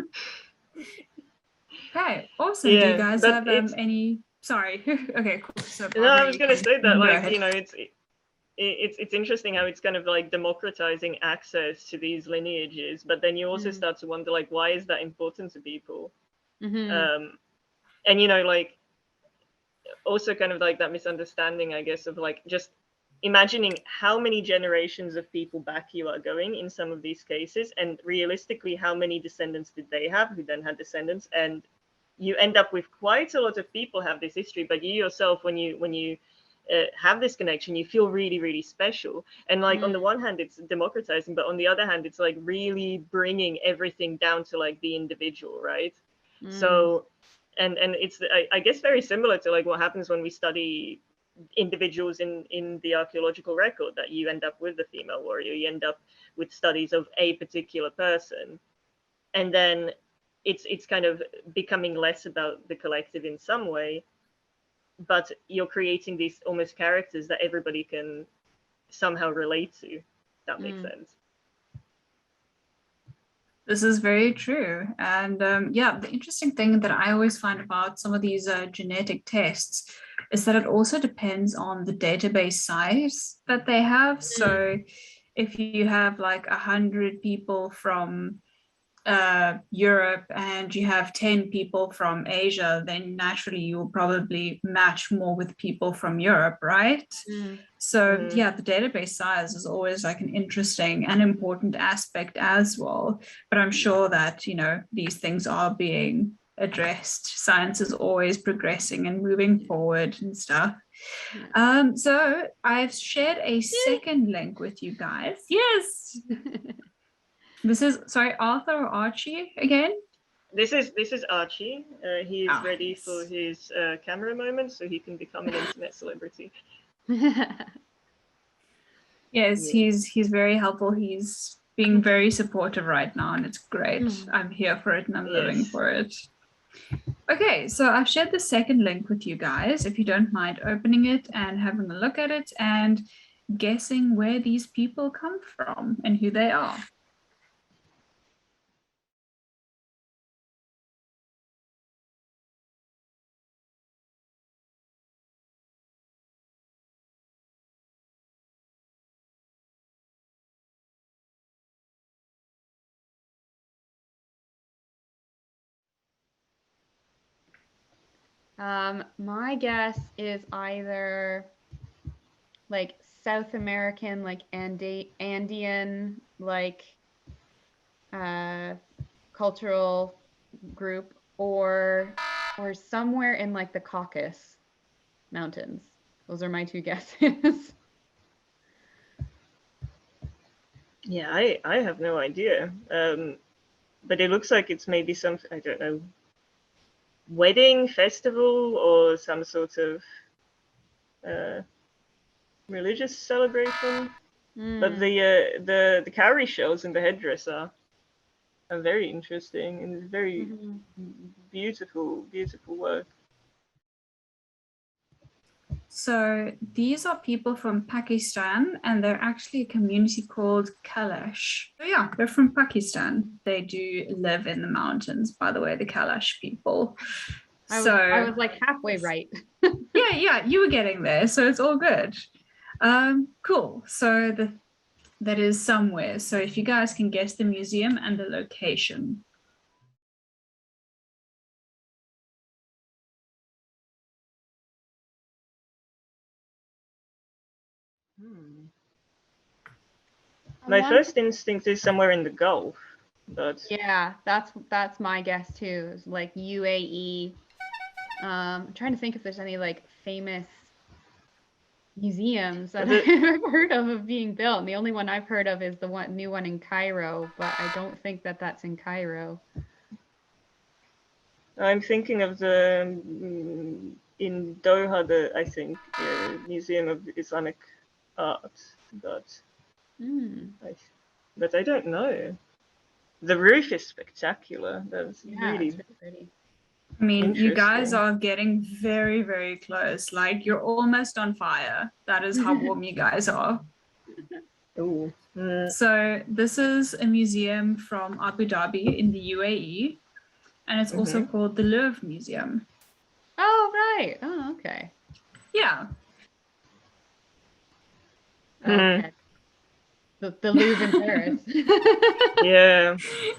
Okay, awesome. Yeah, do you guys have any? Sorry. Okay, cool. So no, I was going to say that, like, you know, it's interesting how it's kind of like democratizing access to these lineages, but then you also start to wonder, like, why is that important to people? And you know, like, also kind of like that misunderstanding, I guess, of like just imagining how many generations of people back you are going in some of these cases, and realistically how many descendants did they have who then had descendants, and you end up with quite a lot of people have this history, but you yourself, when you have this connection, you feel really, really special. And like on the one hand it's democratizing, but on the other hand it's like really bringing everything down to like the individual, right? So and it's I guess very similar to like what happens when we study individuals in the archaeological record, that you end up with the female warrior, you end up with studies of a particular person, and then it's kind of becoming less about the collective in some way, but you're creating these almost characters that everybody can somehow relate to, if that makes sense. This is very true. And yeah, the interesting thing that I always find about some of these genetic tests is that it also depends on the database size that they have. So if you have like 100 people from Europe and you have 10 people from Asia, then naturally you'll probably match more with people from Europe, right? So yeah, the database size is always like an interesting and important aspect as well. But I'm sure that, you know, these things are being addressed. Science is always progressing and moving forward and stuff. So I've shared a second link with you guys. Yes. This is, sorry, Arthur or Archie again? This is Archie. He is ready for his camera moment, so he can become an internet celebrity. Yes, he's very helpful. He's being very supportive right now, and it's great. I'm here for it and I'm living for it. Okay, so I've shared the second link with you guys, if you don't mind opening it and having a look at it and guessing where these people come from and who they are. My guess is either like South American, like Andean, like cultural group, or somewhere in like the Caucasus Mountains. Those are my two guesses. Yeah, I have no idea. But it looks like it's maybe some, I don't know, wedding festival or some sort of religious celebration. But the cowrie shells in the headdress are very interesting and very beautiful work. So these are people from Pakistan, and they're actually a community called Kalash. So yeah, they're from Pakistan. They do live in the mountains, by the way, the Kalash people. I was like halfway right. yeah, you were getting there, so it's all good. Cool. So that is somewhere. So if you guys can guess the museum and the location. My first instinct is somewhere in the Gulf, but yeah, that's my guess too. It's like UAE. I'm trying to think if there's any like famous museums that I've heard of being built. And the only one I've heard of is the new one in Cairo, but I don't think that that's in Cairo. I'm thinking of the in Doha, I think, Museum of Islamic Art, but I don't know. The roof is spectacular. That's really pretty. I mean, you guys are getting very, very close. Like, you're almost on fire. That is how warm you guys are. Ooh. So this is a museum from Abu Dhabi in the UAE, and it's also called the Louvre Museum. Oh, right. Oh, okay. Yeah. Okay. The Louvre in Paris. Yeah.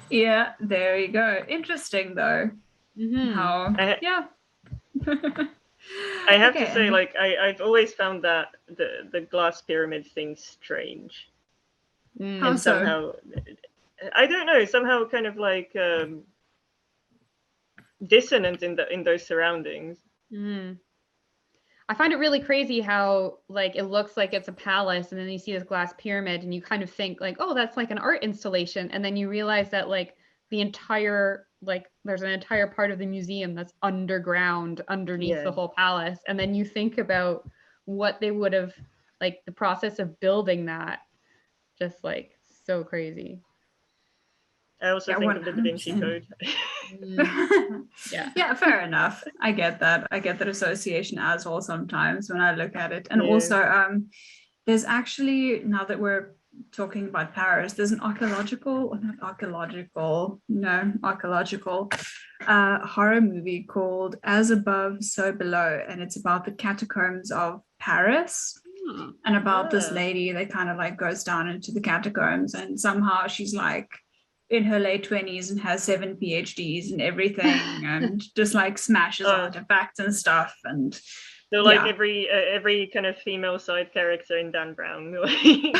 Yeah, there you go. Interesting, though. How, yeah. I have to say, like, I've always found that the glass pyramid thing strange. How and somehow, I don't know, somehow kind of like dissonant in those surroundings. I find it really crazy how like it looks like it's a palace, and then you see this glass pyramid and you kind of think like, oh, that's like an art installation, and then you realize that like the entire there's an entire part of the museum that's underground underneath the whole palace. And then you think about what they would have, like the process of building that, just like so crazy. I also think of the Da Vinci 100%. Code. Yeah, fair enough. I get that. I get that association as well sometimes when I look at it. And also, there's actually, now that we're talking about Paris, there's an archaeological horror movie called As Above, So Below, and it's about the catacombs of Paris. And about this lady that kind of like goes down into the catacombs, and somehow she's like in her late 20s and has 7 PhDs and everything, and just like smashes artifacts and stuff. And so like every kind of female side character in Dan Brown. It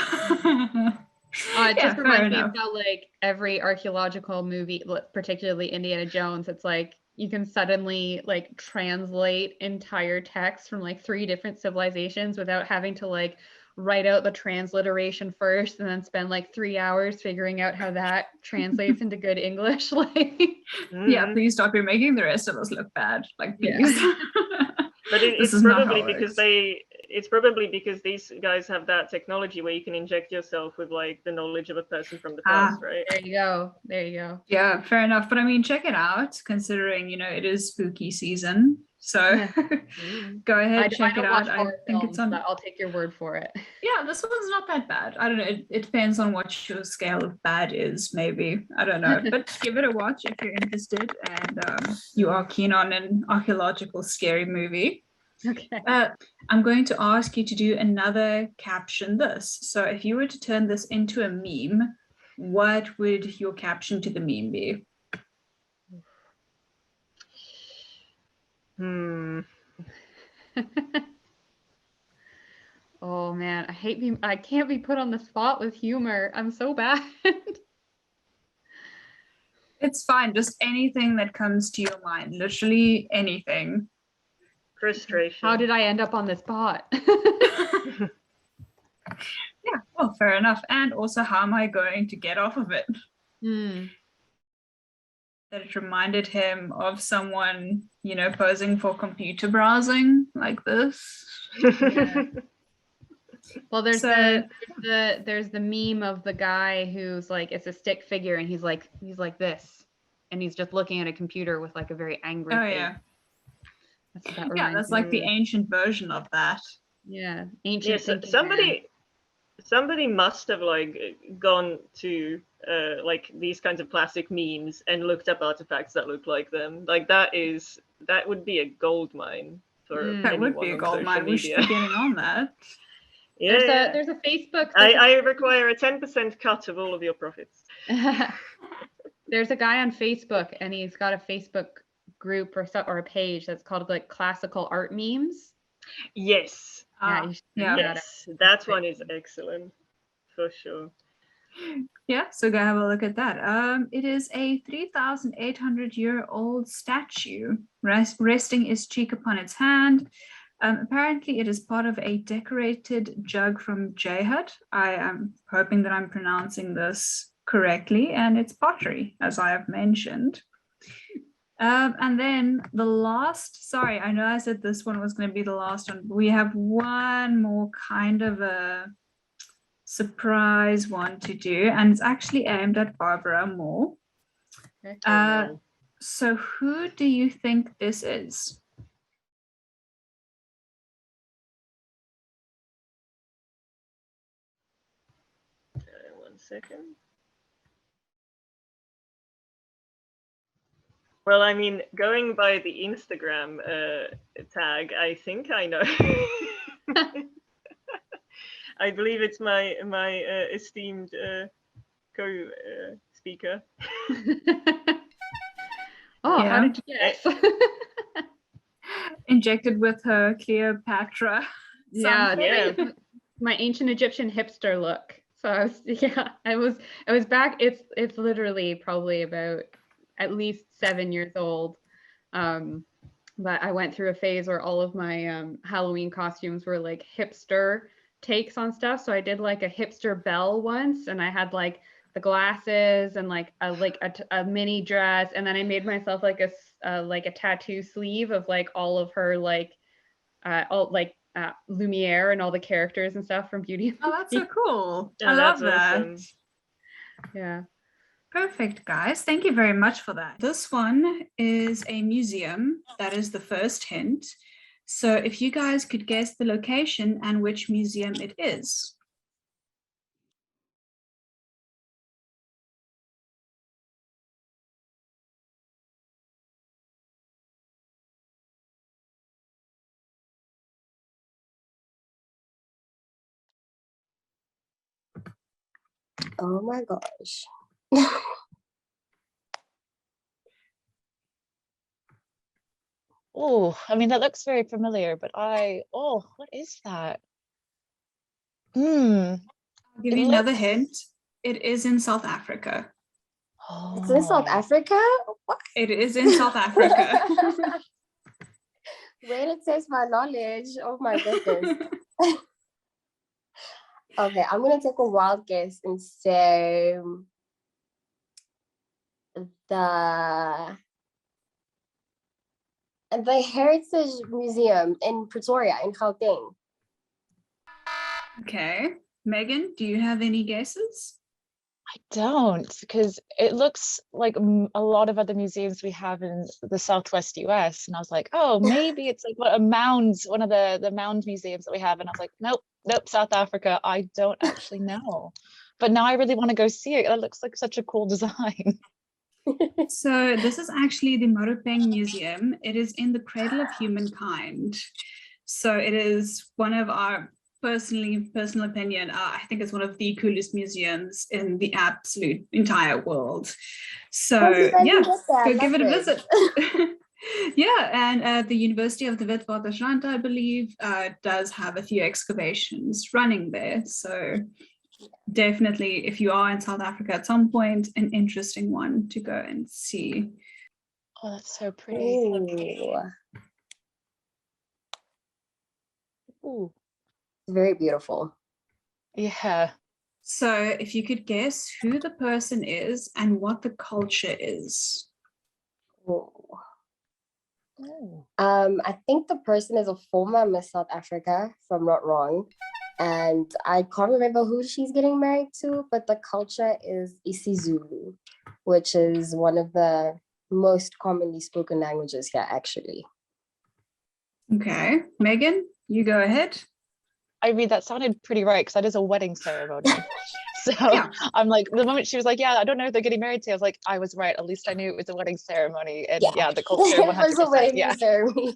just reminds me of how like every archaeological movie, particularly Indiana Jones, it's like you can suddenly like translate entire texts from like 3 different civilizations without having to like write out the transliteration first and then spend like 3 hours figuring out how that translates into good English. Like, yeah, please stop. You're making the rest of us look bad. Like, please. But it's probably because these guys have that technology where you can inject yourself with like the knowledge of a person from the past, right? There you go. There you go. Yeah, fair enough. But I mean, check it out, considering, you know, it is spooky season. So go ahead, check it out. I think it's on. I'll take your word for it. Yeah, this one's not that bad. I don't know. It depends on what your scale of bad is, maybe. I don't know. But give it a watch if you're interested and you are keen on an archaeological scary movie. Okay. I'm going to ask you to do another caption this. So if you were to turn this into a meme, what would your caption to the meme be? Oh man, I can't be put on the spot with humor. I'm so bad. It's fine. Just anything that comes to your mind. Literally anything. Frustration. How did I end up on the spot? Yeah, well, fair enough. And also, how am I going to get off of it? That it reminded him of someone, you know, posing for computer browsing like this. Yeah. Well, there's the meme of the guy who's like, it's a stick figure and he's like this, and he's just looking at a computer with like a very angry face. Yeah. That's like the ancient version of that. Yeah, ancient. Yeah, somebody must have like gone to like these kinds of classic memes and looked up artifacts that look like them. Like that would be a gold mine for that would be a gold mine. We should be getting on that. Yeah, there's a Facebook. I require a 10% cut of all of your profits. There's a guy on Facebook, and he's got a Facebook group or a page that's called like classical art memes. Yes. Yes, that one is excellent for sure. Yeah, so go have a look at that. It is a 3,800-year-old statue resting its cheek upon its hand. Apparently, it is part of a decorated jug from Jehud. I am hoping that I'm pronouncing this correctly, and it's pottery, as I have mentioned. And then the last, sorry, I know I said this one was going to be the last one, but we have one more kind of a surprise one to do, and it's actually aimed at Barbara more. So who do you think this is? One second. Well, I mean, going by the Instagram tag, I think I know. I believe it's my esteemed co-speaker. How did you guess? Injected with her Cleopatra. Yeah. My ancient Egyptian hipster look. So I was back. It's literally probably about at least 7 years old. But I went through a phase where all of my Halloween costumes were like hipster takes on stuff. So I did like a hipster belle once, and I had like the glasses and like a mini dress, and then I made myself like a tattoo sleeve of like all of her like all like Lumiere and all the characters and stuff from Beauty and the Oh, that's so Beast. cool. Yeah, I love that's that. awesome. Yeah. Perfect, guys. Thank you very much for that. This one is a museum. That is the first hint. So if you guys could guess the location and which museum it is. Oh my gosh. Oh, I mean, that looks very familiar, but what is that? I'll give It you another looks, hint. It is in South Africa. It's in South oh, Africa? What? It is in South Africa. Where it says my knowledge. Oh my goodness. Okay, I'm gonna take a wild guess and say the Heritage Museum in Pretoria in Gauteng. Okay. Megan, do you have any guesses? I don't, because it looks like a lot of other museums we have in the Southwest US. And I was like, oh, maybe it's like one of the mound museums that we have. And I was like, nope, South Africa. I don't actually know. But now I really want to go see it. That looks like such a cool design. So this is actually the Moropeng Museum. It is in the cradle of humankind. So it is one of our personal opinion, I think it's one of the coolest museums in the absolute entire world. So yeah, go give it a visit. Yeah, and the University of the Witwatersrand, I believe, does have a few excavations running there. So definitely, if you are in South Africa at some point, an interesting one to go and see. Oh, that's so pretty. Ooh. Very beautiful. Yeah. So if you could guess who the person is and what the culture is. I think the person is a former Miss South Africa, if I'm not wrong. And I can't remember who she's getting married to, but the culture is isiZulu, which is one of the most commonly spoken languages here, actually. Okay, Megan, you go ahead. I mean, that sounded pretty right, because that is a wedding ceremony. So Yeah. I'm like, the moment she was like, yeah, I don't know if they're getting married today, I was like, I was right. At least I knew it was a wedding ceremony. And yeah, the culture 100%. It was a wedding ceremony.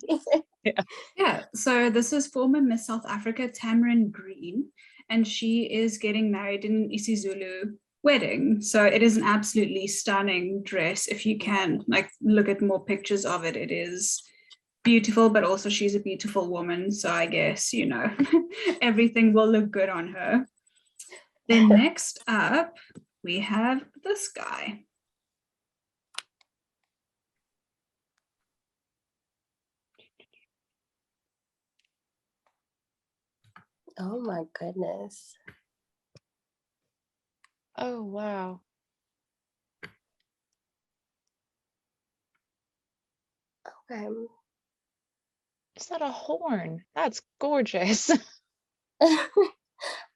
Yeah, so this is former Miss South Africa, Tamarin Green, and she is getting married in an isiZulu wedding. So it is an absolutely stunning dress. If you can like look at more pictures of it, it is beautiful, but also she's a beautiful woman. So I guess, you know, everything will look good on her. Then next up, we have this guy. Oh my goodness. Oh, wow. Okay. Is that a horn? That's gorgeous.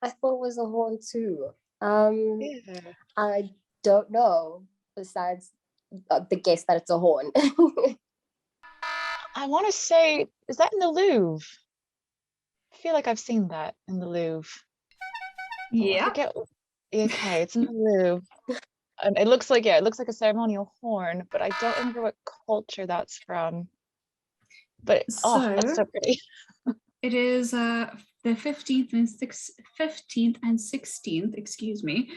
I thought it was a horn too. Yeah. I don't know, besides the guess that it's a horn. I want to say, is that in the Louvre? I feel like I've seen that in the Louvre. Yeah. I forget. Okay, it's in the Louvre. And it looks like a ceremonial horn, but I don't remember what culture that's from. But that's so pretty. It is the 15th and 16th, excuse me,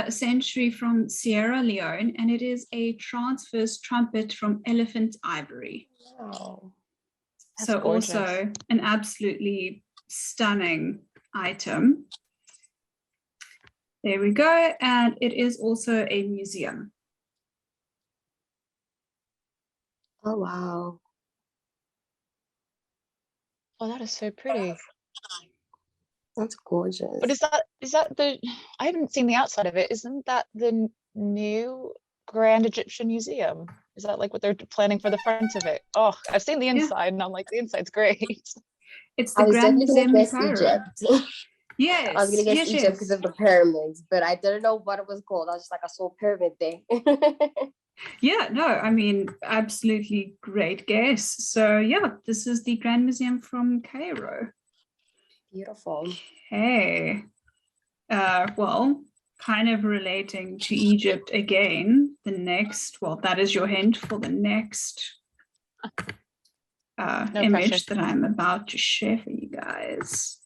century from Sierra Leone, and it is a transverse trumpet from elephant ivory. Wow. So gorgeous. Also an absolutely stunning item. There we go, and it is also a museum. Oh wow. Oh, that is so pretty. That's gorgeous. But is that the, I haven't seen the outside of it. Isn't that the new Grand Egyptian Museum? Is that like what they're planning for the front of it? Oh, I've seen the inside and I'm like, the inside's great. It's I the was Grand definitely gonna Museum in guess Cairo. Egypt. Yes, I was gonna guess yes, Egypt yes. because of the pyramids, but I didn't know what it was called. I was just like, I saw a pyramid there. Yeah, no, I mean, absolutely great guess. So yeah, this is the Grand Museum from Cairo. Beautiful. Okay. Well, kind of relating to Egypt again, the next, well, that is your hint for the next No image pressure. that I'm about to share for you guys.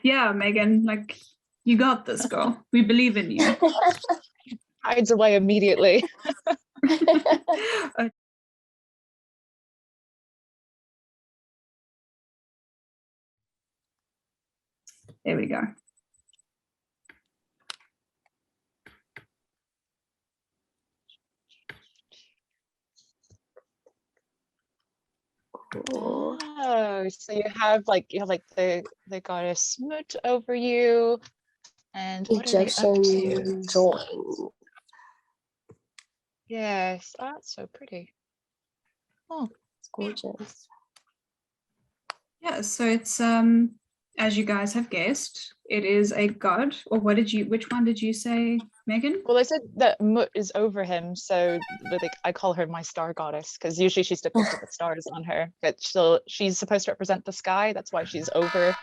Yeah, Megan, like, you got this, girl. We believe in you. Hides away immediately. There we go. Cool. Oh, so you have like the goddess Mut over you, and what are they up to? Egyptian drawing. Yes, oh, that's so pretty. Oh, It's gorgeous. Yeah, so it's as you guys have guessed, it is a god. Or which one did you say, Megan? well, I said that Mut is over him, so like I call her my star goddess because usually she's depicted with stars on her, but she's supposed to represent the sky. That's why she's over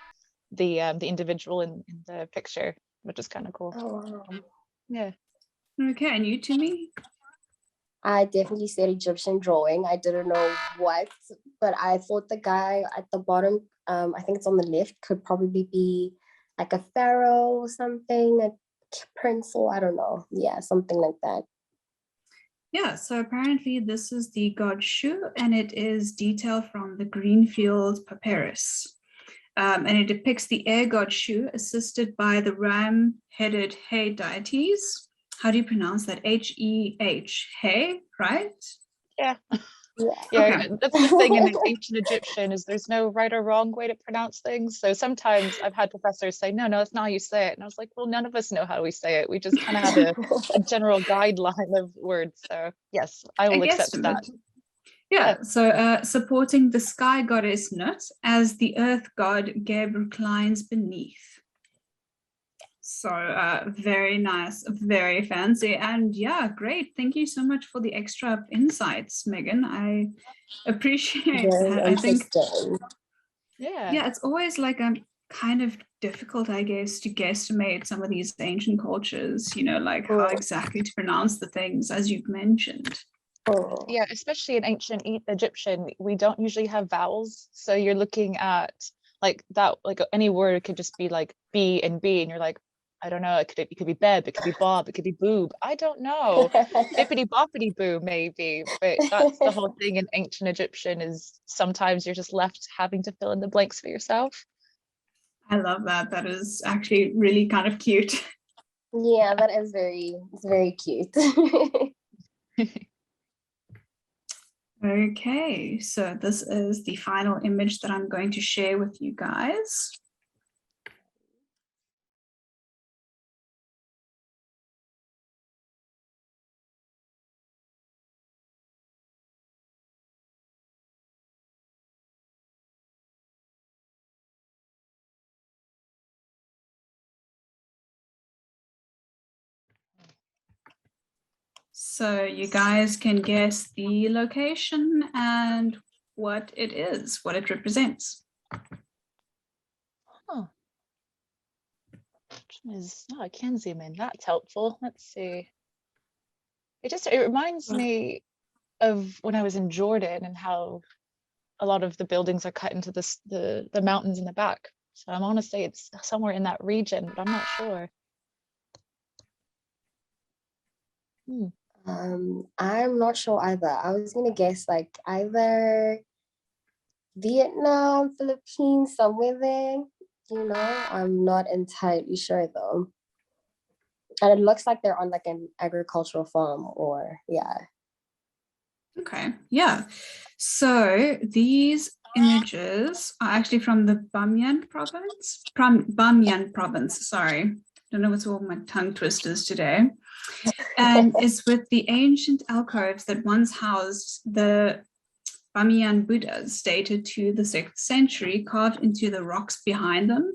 the individual in the picture, which is kind of cool. Oh, wow. Yeah. Okay, and you, Timmy? I definitely said Egyptian drawing. I didn't know what, but I thought the guy at the bottom, I think it's on the left, could probably be like a pharaoh or something, a prince, or I don't know. Yeah, something like that. Yeah, so apparently this is the god Shu, and it is detailed from the Greenfield Papyrus. And it depicts the air god Shu assisted by the ram-headed He deities. How do you pronounce that? H-E-H, He, right? Yeah. Yeah. Yeah, Okay. that's the thing in ancient Egyptian is there's no right or wrong way to pronounce things. So sometimes I've had professors say, no, that's not how you say it. And I was like, well, none of us know how we say it. We just kind of have a general guideline of words. So yes, I will accept that. Yeah, so supporting the sky goddess Nut as the earth god Geb reclines beneath. So very nice, very fancy, and yeah, great. Thank you so much for the extra insights, Megan. I appreciate Very that. I think, interesting. yeah, it's always like kind of difficult, I guess, to guesstimate some of these ancient cultures, you know, like how exactly to pronounce the things as you've mentioned. Oh. Yeah, especially in ancient Egyptian, we don't usually have vowels. So you're looking at like that, like any word could just be like B and B, and you're like, I don't know, it could be beb, it could be bob, it could be boob. I don't know. Bippity boppity boo, maybe. But that's the whole thing in ancient Egyptian is sometimes you're just left having to fill in the blanks for yourself. I love that. That is actually really kind of cute. Yeah, that is it's very cute. Okay, so this is the final image that I'm going to share with you guys. So you guys can guess the location and what it is, what it represents. Oh, I can zoom in. That's helpful. Let's see. It reminds me of when I was in Jordan and how a lot of the buildings are cut into the mountains in the back. So I'm gonna say it's somewhere in that region, but I'm not sure. I'm not sure either. I was gonna guess like either Vietnam, Philippines, somewhere there. You know, I'm not entirely sure though. And it looks like they're on like an agricultural farm or yeah. Okay, yeah. So these images are actually from the Bamyan province, sorry. Don't know what's all my tongue twisters today. And it's with the ancient alcoves that once housed the Bamiyan Buddhas dated to the 6th century carved into the rocks behind them.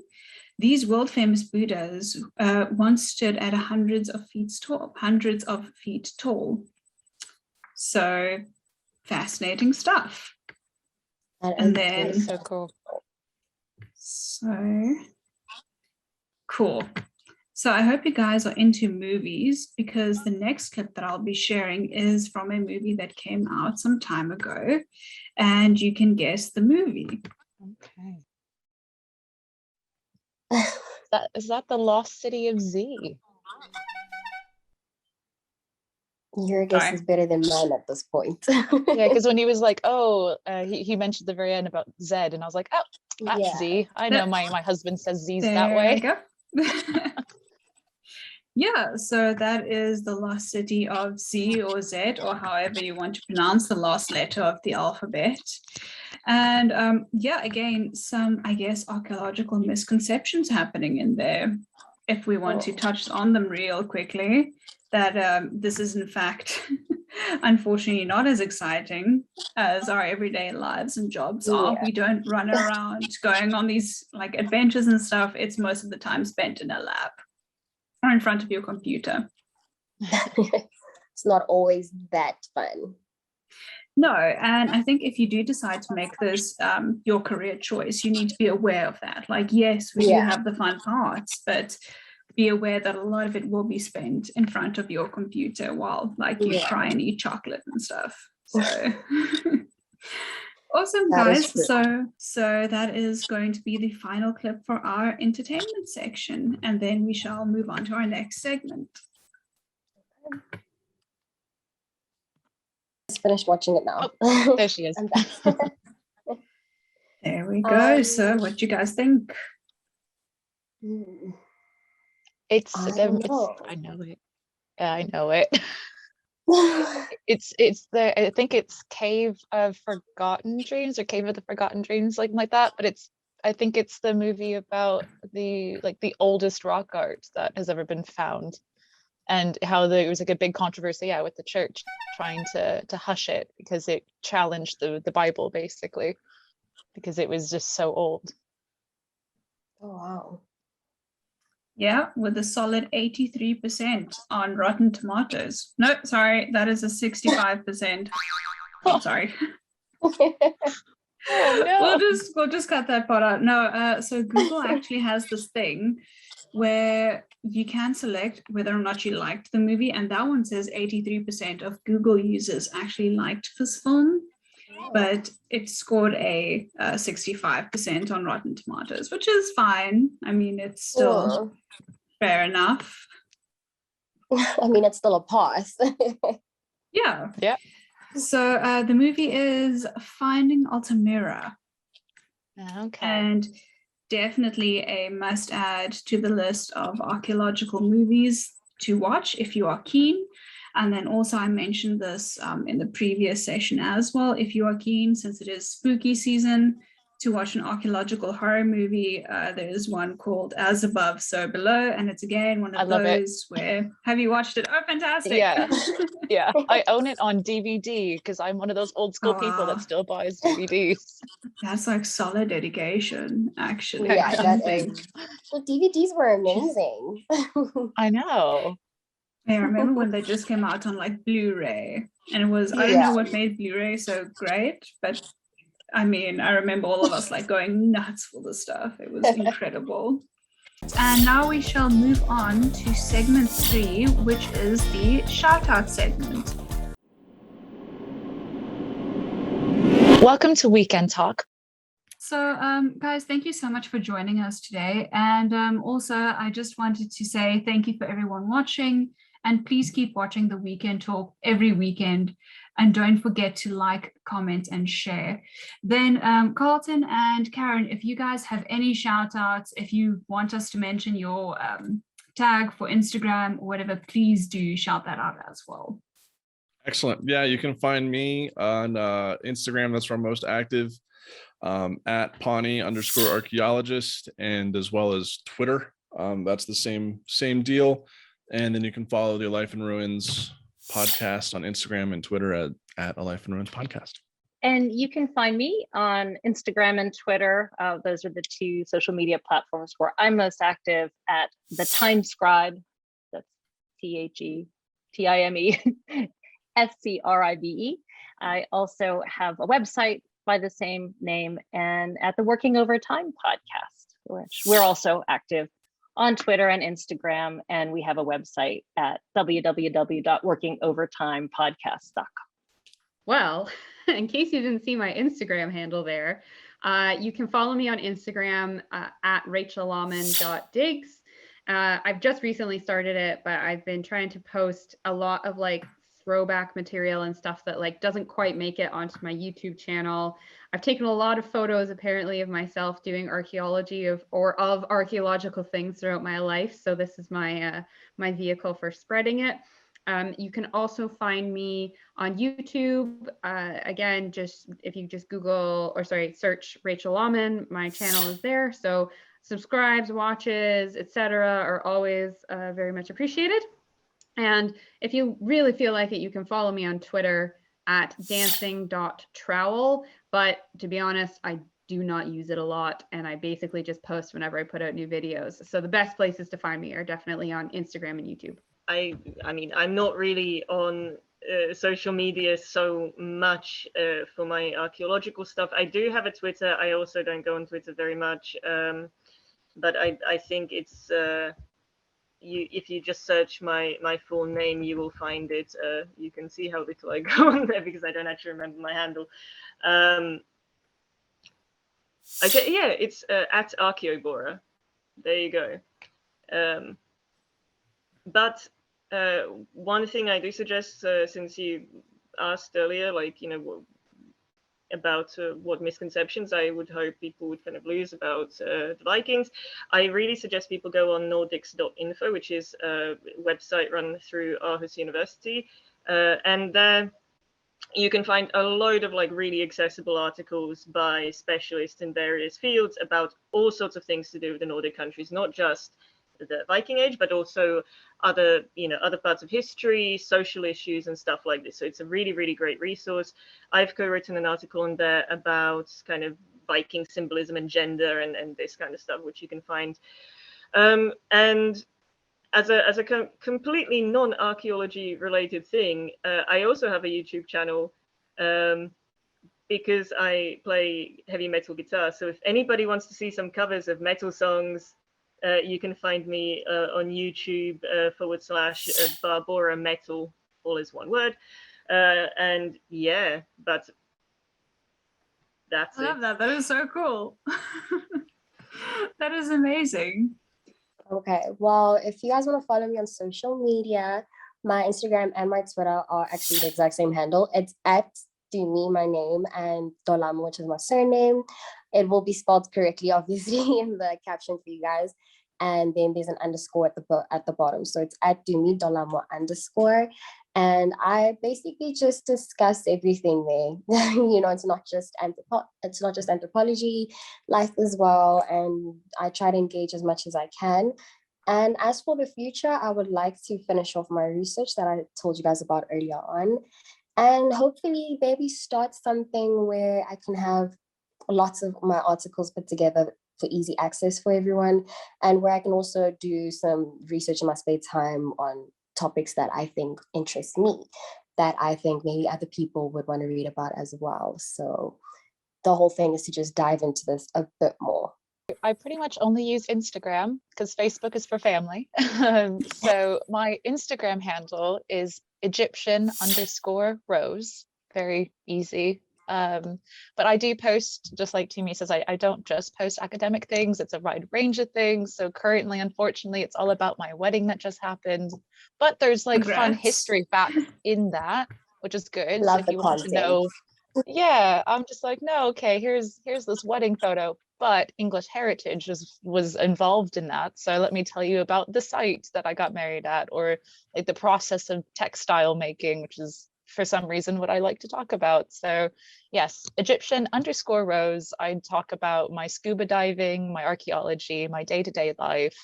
These world-famous Buddhas once stood at hundreds of feet tall. So fascinating stuff. And then That's so cool. So cool. So I hope you guys are into movies, because the next clip that I'll be sharing is from a movie that came out some time ago, and you can guess the movie. Okay. Is that the Lost City of Z? Your guess is better than mine at this point. Yeah, because when he was like, oh, he mentioned at the very end about Z, and I was like, oh, that's Z. I know my husband says Z's that way. There we go. Yeah, so that is the lost city of Z or Z, or however you want to pronounce the last letter of the alphabet. And yeah, again, some, I guess, archaeological misconceptions happening in there. If we want to touch on them real quickly, that this is in fact, unfortunately, not as exciting as our everyday lives and jobs are. Yeah. We don't run around going on these like adventures and stuff. It's most of the time spent in a lab or in front of your computer. It's not always that fun. No, and I think if you do decide to make this your career choice, you need to be aware of that. Like, yes, we do have the fun parts, but be aware that a lot of it will be spent in front of your computer while like you try and eat chocolate and stuff. So awesome, guys. So that is going to be the final clip for our entertainment section, and then we shall move on to our next segment. Just finished watching it now. Oh, there she is. There we go. So what do you guys think? I know it. Yeah, I know it. I think it's Cave of Forgotten Dreams or Cave of the Forgotten Dreams, something like that. But I think it's the movie about the oldest rock art that has ever been found, and how there was like a big controversy, with the church trying to hush it because it challenged the Bible basically, because it was just so old. Oh wow. Yeah, with a solid 83% on Rotten Tomatoes. No, sorry, that is a 65%. I'm sorry. Oh no. We'll just cut that part out. No, so Google actually has this thing where you can select whether or not you liked the movie, and that one says 83% of Google users actually liked this film, but it scored a 65% on Rotten Tomatoes, which is fine. I mean, it's still fair enough. I mean, it's still a pass. Yeah. So the movie is Finding Altamira. Okay. And definitely a must add to the list of archaeological movies to watch if you are keen. And then also I mentioned this in the previous session as well. If you are keen, since it is spooky season, to watch an archaeological horror movie, there's one called As Above, So Below. And it's again one of those where, have you watched it? Oh, fantastic. Yeah. I own it on DVD because I'm one of those old school people that still buys DVDs. That's like solid dedication, actually. Yeah, that is. The DVDs were amazing. I know. I remember when they just came out on like Blu-ray, and it was, I don't know what made Blu-ray so great, but I mean, I remember all of us like going nuts for the stuff. It was incredible. And now we shall move on to segment 3, which is the shout out segment. Welcome to Weekend Talk. So guys, thank you so much for joining us today. And also, I just wanted to say thank you for everyone watching. And please keep watching the Weekend Talk every weekend. And don't forget to like, comment, and share. Then Carlton and Karen, if you guys have any shout outs, if you want us to mention your tag for Instagram or whatever, please do shout that out as well. Excellent. Yeah, you can find me on Instagram. That's where I'm most active, at Pawnee_archaeologist, and as well as Twitter. That's the same deal. And then you can follow the Life in Ruins podcast on Instagram and Twitter at A Life in Ruins podcast. And you can find me on Instagram and Twitter. Those are the two social media platforms where I'm most active at the Time Scribe. That's TheTimescribe. I also have a website by the same name, and at the Working Overtime podcast, which we're also active on Twitter and Instagram. And we have a website at www.workingovertimepodcast.com. Well, in case you didn't see my Instagram handle there, you can follow me on Instagram at rachellawman.digs. I've just recently started it, but I've been trying to post a lot of like throwback material and stuff that like doesn't quite make it onto my YouTube channel. I've taken a lot of photos apparently of myself doing archaeology of archaeological things throughout my life. So this is my my vehicle for spreading it. You can also find me on YouTube. Again, just if you just search Rachel Lawman, my channel is there. So subscribes, watches, etc. are always very much appreciated. And if you really feel like it, you can follow me on Twitter at dancing.trowel. But to be honest, I do not use it a lot, and I basically just post whenever I put out new videos. So the best places to find me are definitely on Instagram and YouTube. I mean, I'm not really on social media so much for my archaeological stuff. I do have a Twitter. I also don't go on Twitter very much, but I think it's if you just search my full name, you will find it. You can see how little I go on there because I don't actually remember my handle. It's at Archaeobora. There you go. But one thing I do suggest, since you asked earlier, like, you know, about what misconceptions I would hope people would kind of lose about the Vikings, I really suggest people go on nordics.info, which is a website run through Aarhus University. And there you can find a load of like really accessible articles by specialists in various fields about all sorts of things to do with the Nordic countries, not just the Viking Age, but also other parts of history, social issues and stuff like this. So it's a really, really great resource. I've co-written an article on there about kind of Viking symbolism and gender and this kind of stuff, which you can find. And as a completely non-archaeology related thing, I also have a YouTube channel because I play heavy metal guitar. So if anybody wants to see some covers of metal songs, you can find me on YouTube / Barbora Metal, all is one word. And yeah, but that's it. I love that. That is so cool. That is amazing. Okay, well, if you guys want to follow me on social media, my Instagram and my Twitter are actually the exact same handle. It's at Dumi, my name, and Dolamo, which is my surname. It will be spelled correctly, obviously, in the caption for you guys. And then there's an underscore at the bottom. So it's at Dumi Dolamo _. And I basically just discuss everything there. You know, it's not just anthropology, life as well. And I try to engage as much as I can. And as for the future, I would like to finish off my research that I told you guys about earlier on. And hopefully maybe start something where I can have lots of my articles put together for easy access for everyone, and where I can also do some research in my spare time on topics that I think interest me, that I think maybe other people would want to read about as well. So the whole thing is to just dive into this a bit more. I pretty much only use Instagram because Facebook is for family. So my Instagram handle is Egyptian_Rose. Very easy. But I do post, just like Tumi says, I don't just post academic things. It's a wide range of things. So currently, unfortunately, it's all about my wedding that just happened. But there's like fun history facts in that, which is good. Love if you want to know. Yeah, I'm just like, no, okay, here's this wedding photo. But English heritage was involved in that. So let me tell you about the site that I got married at, or like the process of textile making, which is for some reason what I like to talk about. So yes, Egyptian_Rose. I talk about my scuba diving, my archaeology, my day-to-day life.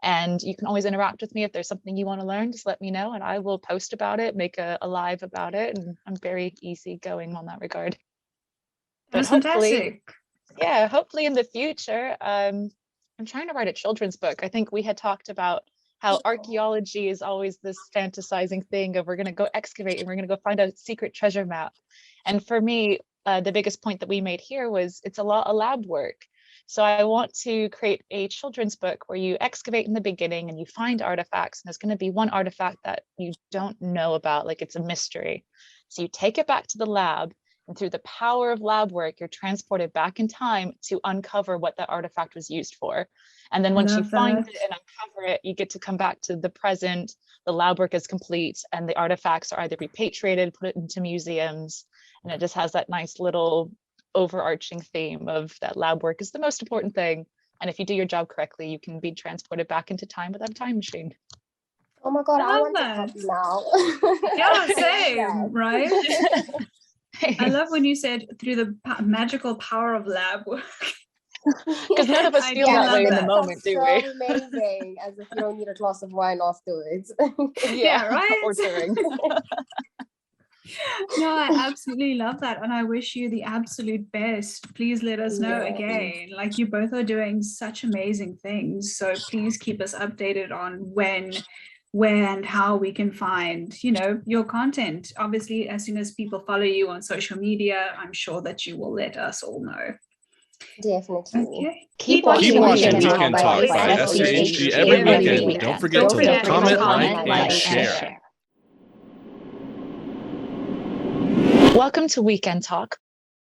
And you can always interact with me if there's something you want to learn. Just let me know and I will post about it, make a live about it. And I'm very easygoing on that regard. That's hopefully, fantastic. yeah, hopefully in the future, I'm trying to write a children's book. I think we had talked about how archaeology is always this fantasizing thing of we're going to go excavate and we're going to go find a secret treasure map. And for me, the biggest point that we made here was it's a lot of lab work. So I want to create a children's book where you excavate in the beginning and you find artifacts, and there's going to be one artifact that you don't know about, like it's a mystery. So you take it back to the lab, and through the power of lab work, you're transported back in time to uncover what that artifact was used for. And then once you find it and uncover it, you get to come back to the present, the lab work is complete, and the artifacts are either repatriated, put it into museums, and it just has that nice little overarching theme of that lab work is the most important thing. And if you do your job correctly, you can be transported back into time without a time machine. Oh my God, I want that. to copy now. Yeah, same, right? I love when you said through the magical power of lab work. Because none of us feel that way in the moment, do we? Amazing, as if you don't need a glass of wine afterwards. Yeah, right? Or during. No, I absolutely love that. And I wish you the absolute best. Please let us know again. Like, you both are doing such amazing things. So please keep us updated on when, where, and how we can find, you know, your content. Obviously, as soon as people follow you on social media, I'm sure that you will let us all know. Definitely. Okay. Keep watching Weekend Weekend Talk Talk by by SCHG every every weekend. weekend. Don't forget to comment, like, and share. Welcome to Weekend Talk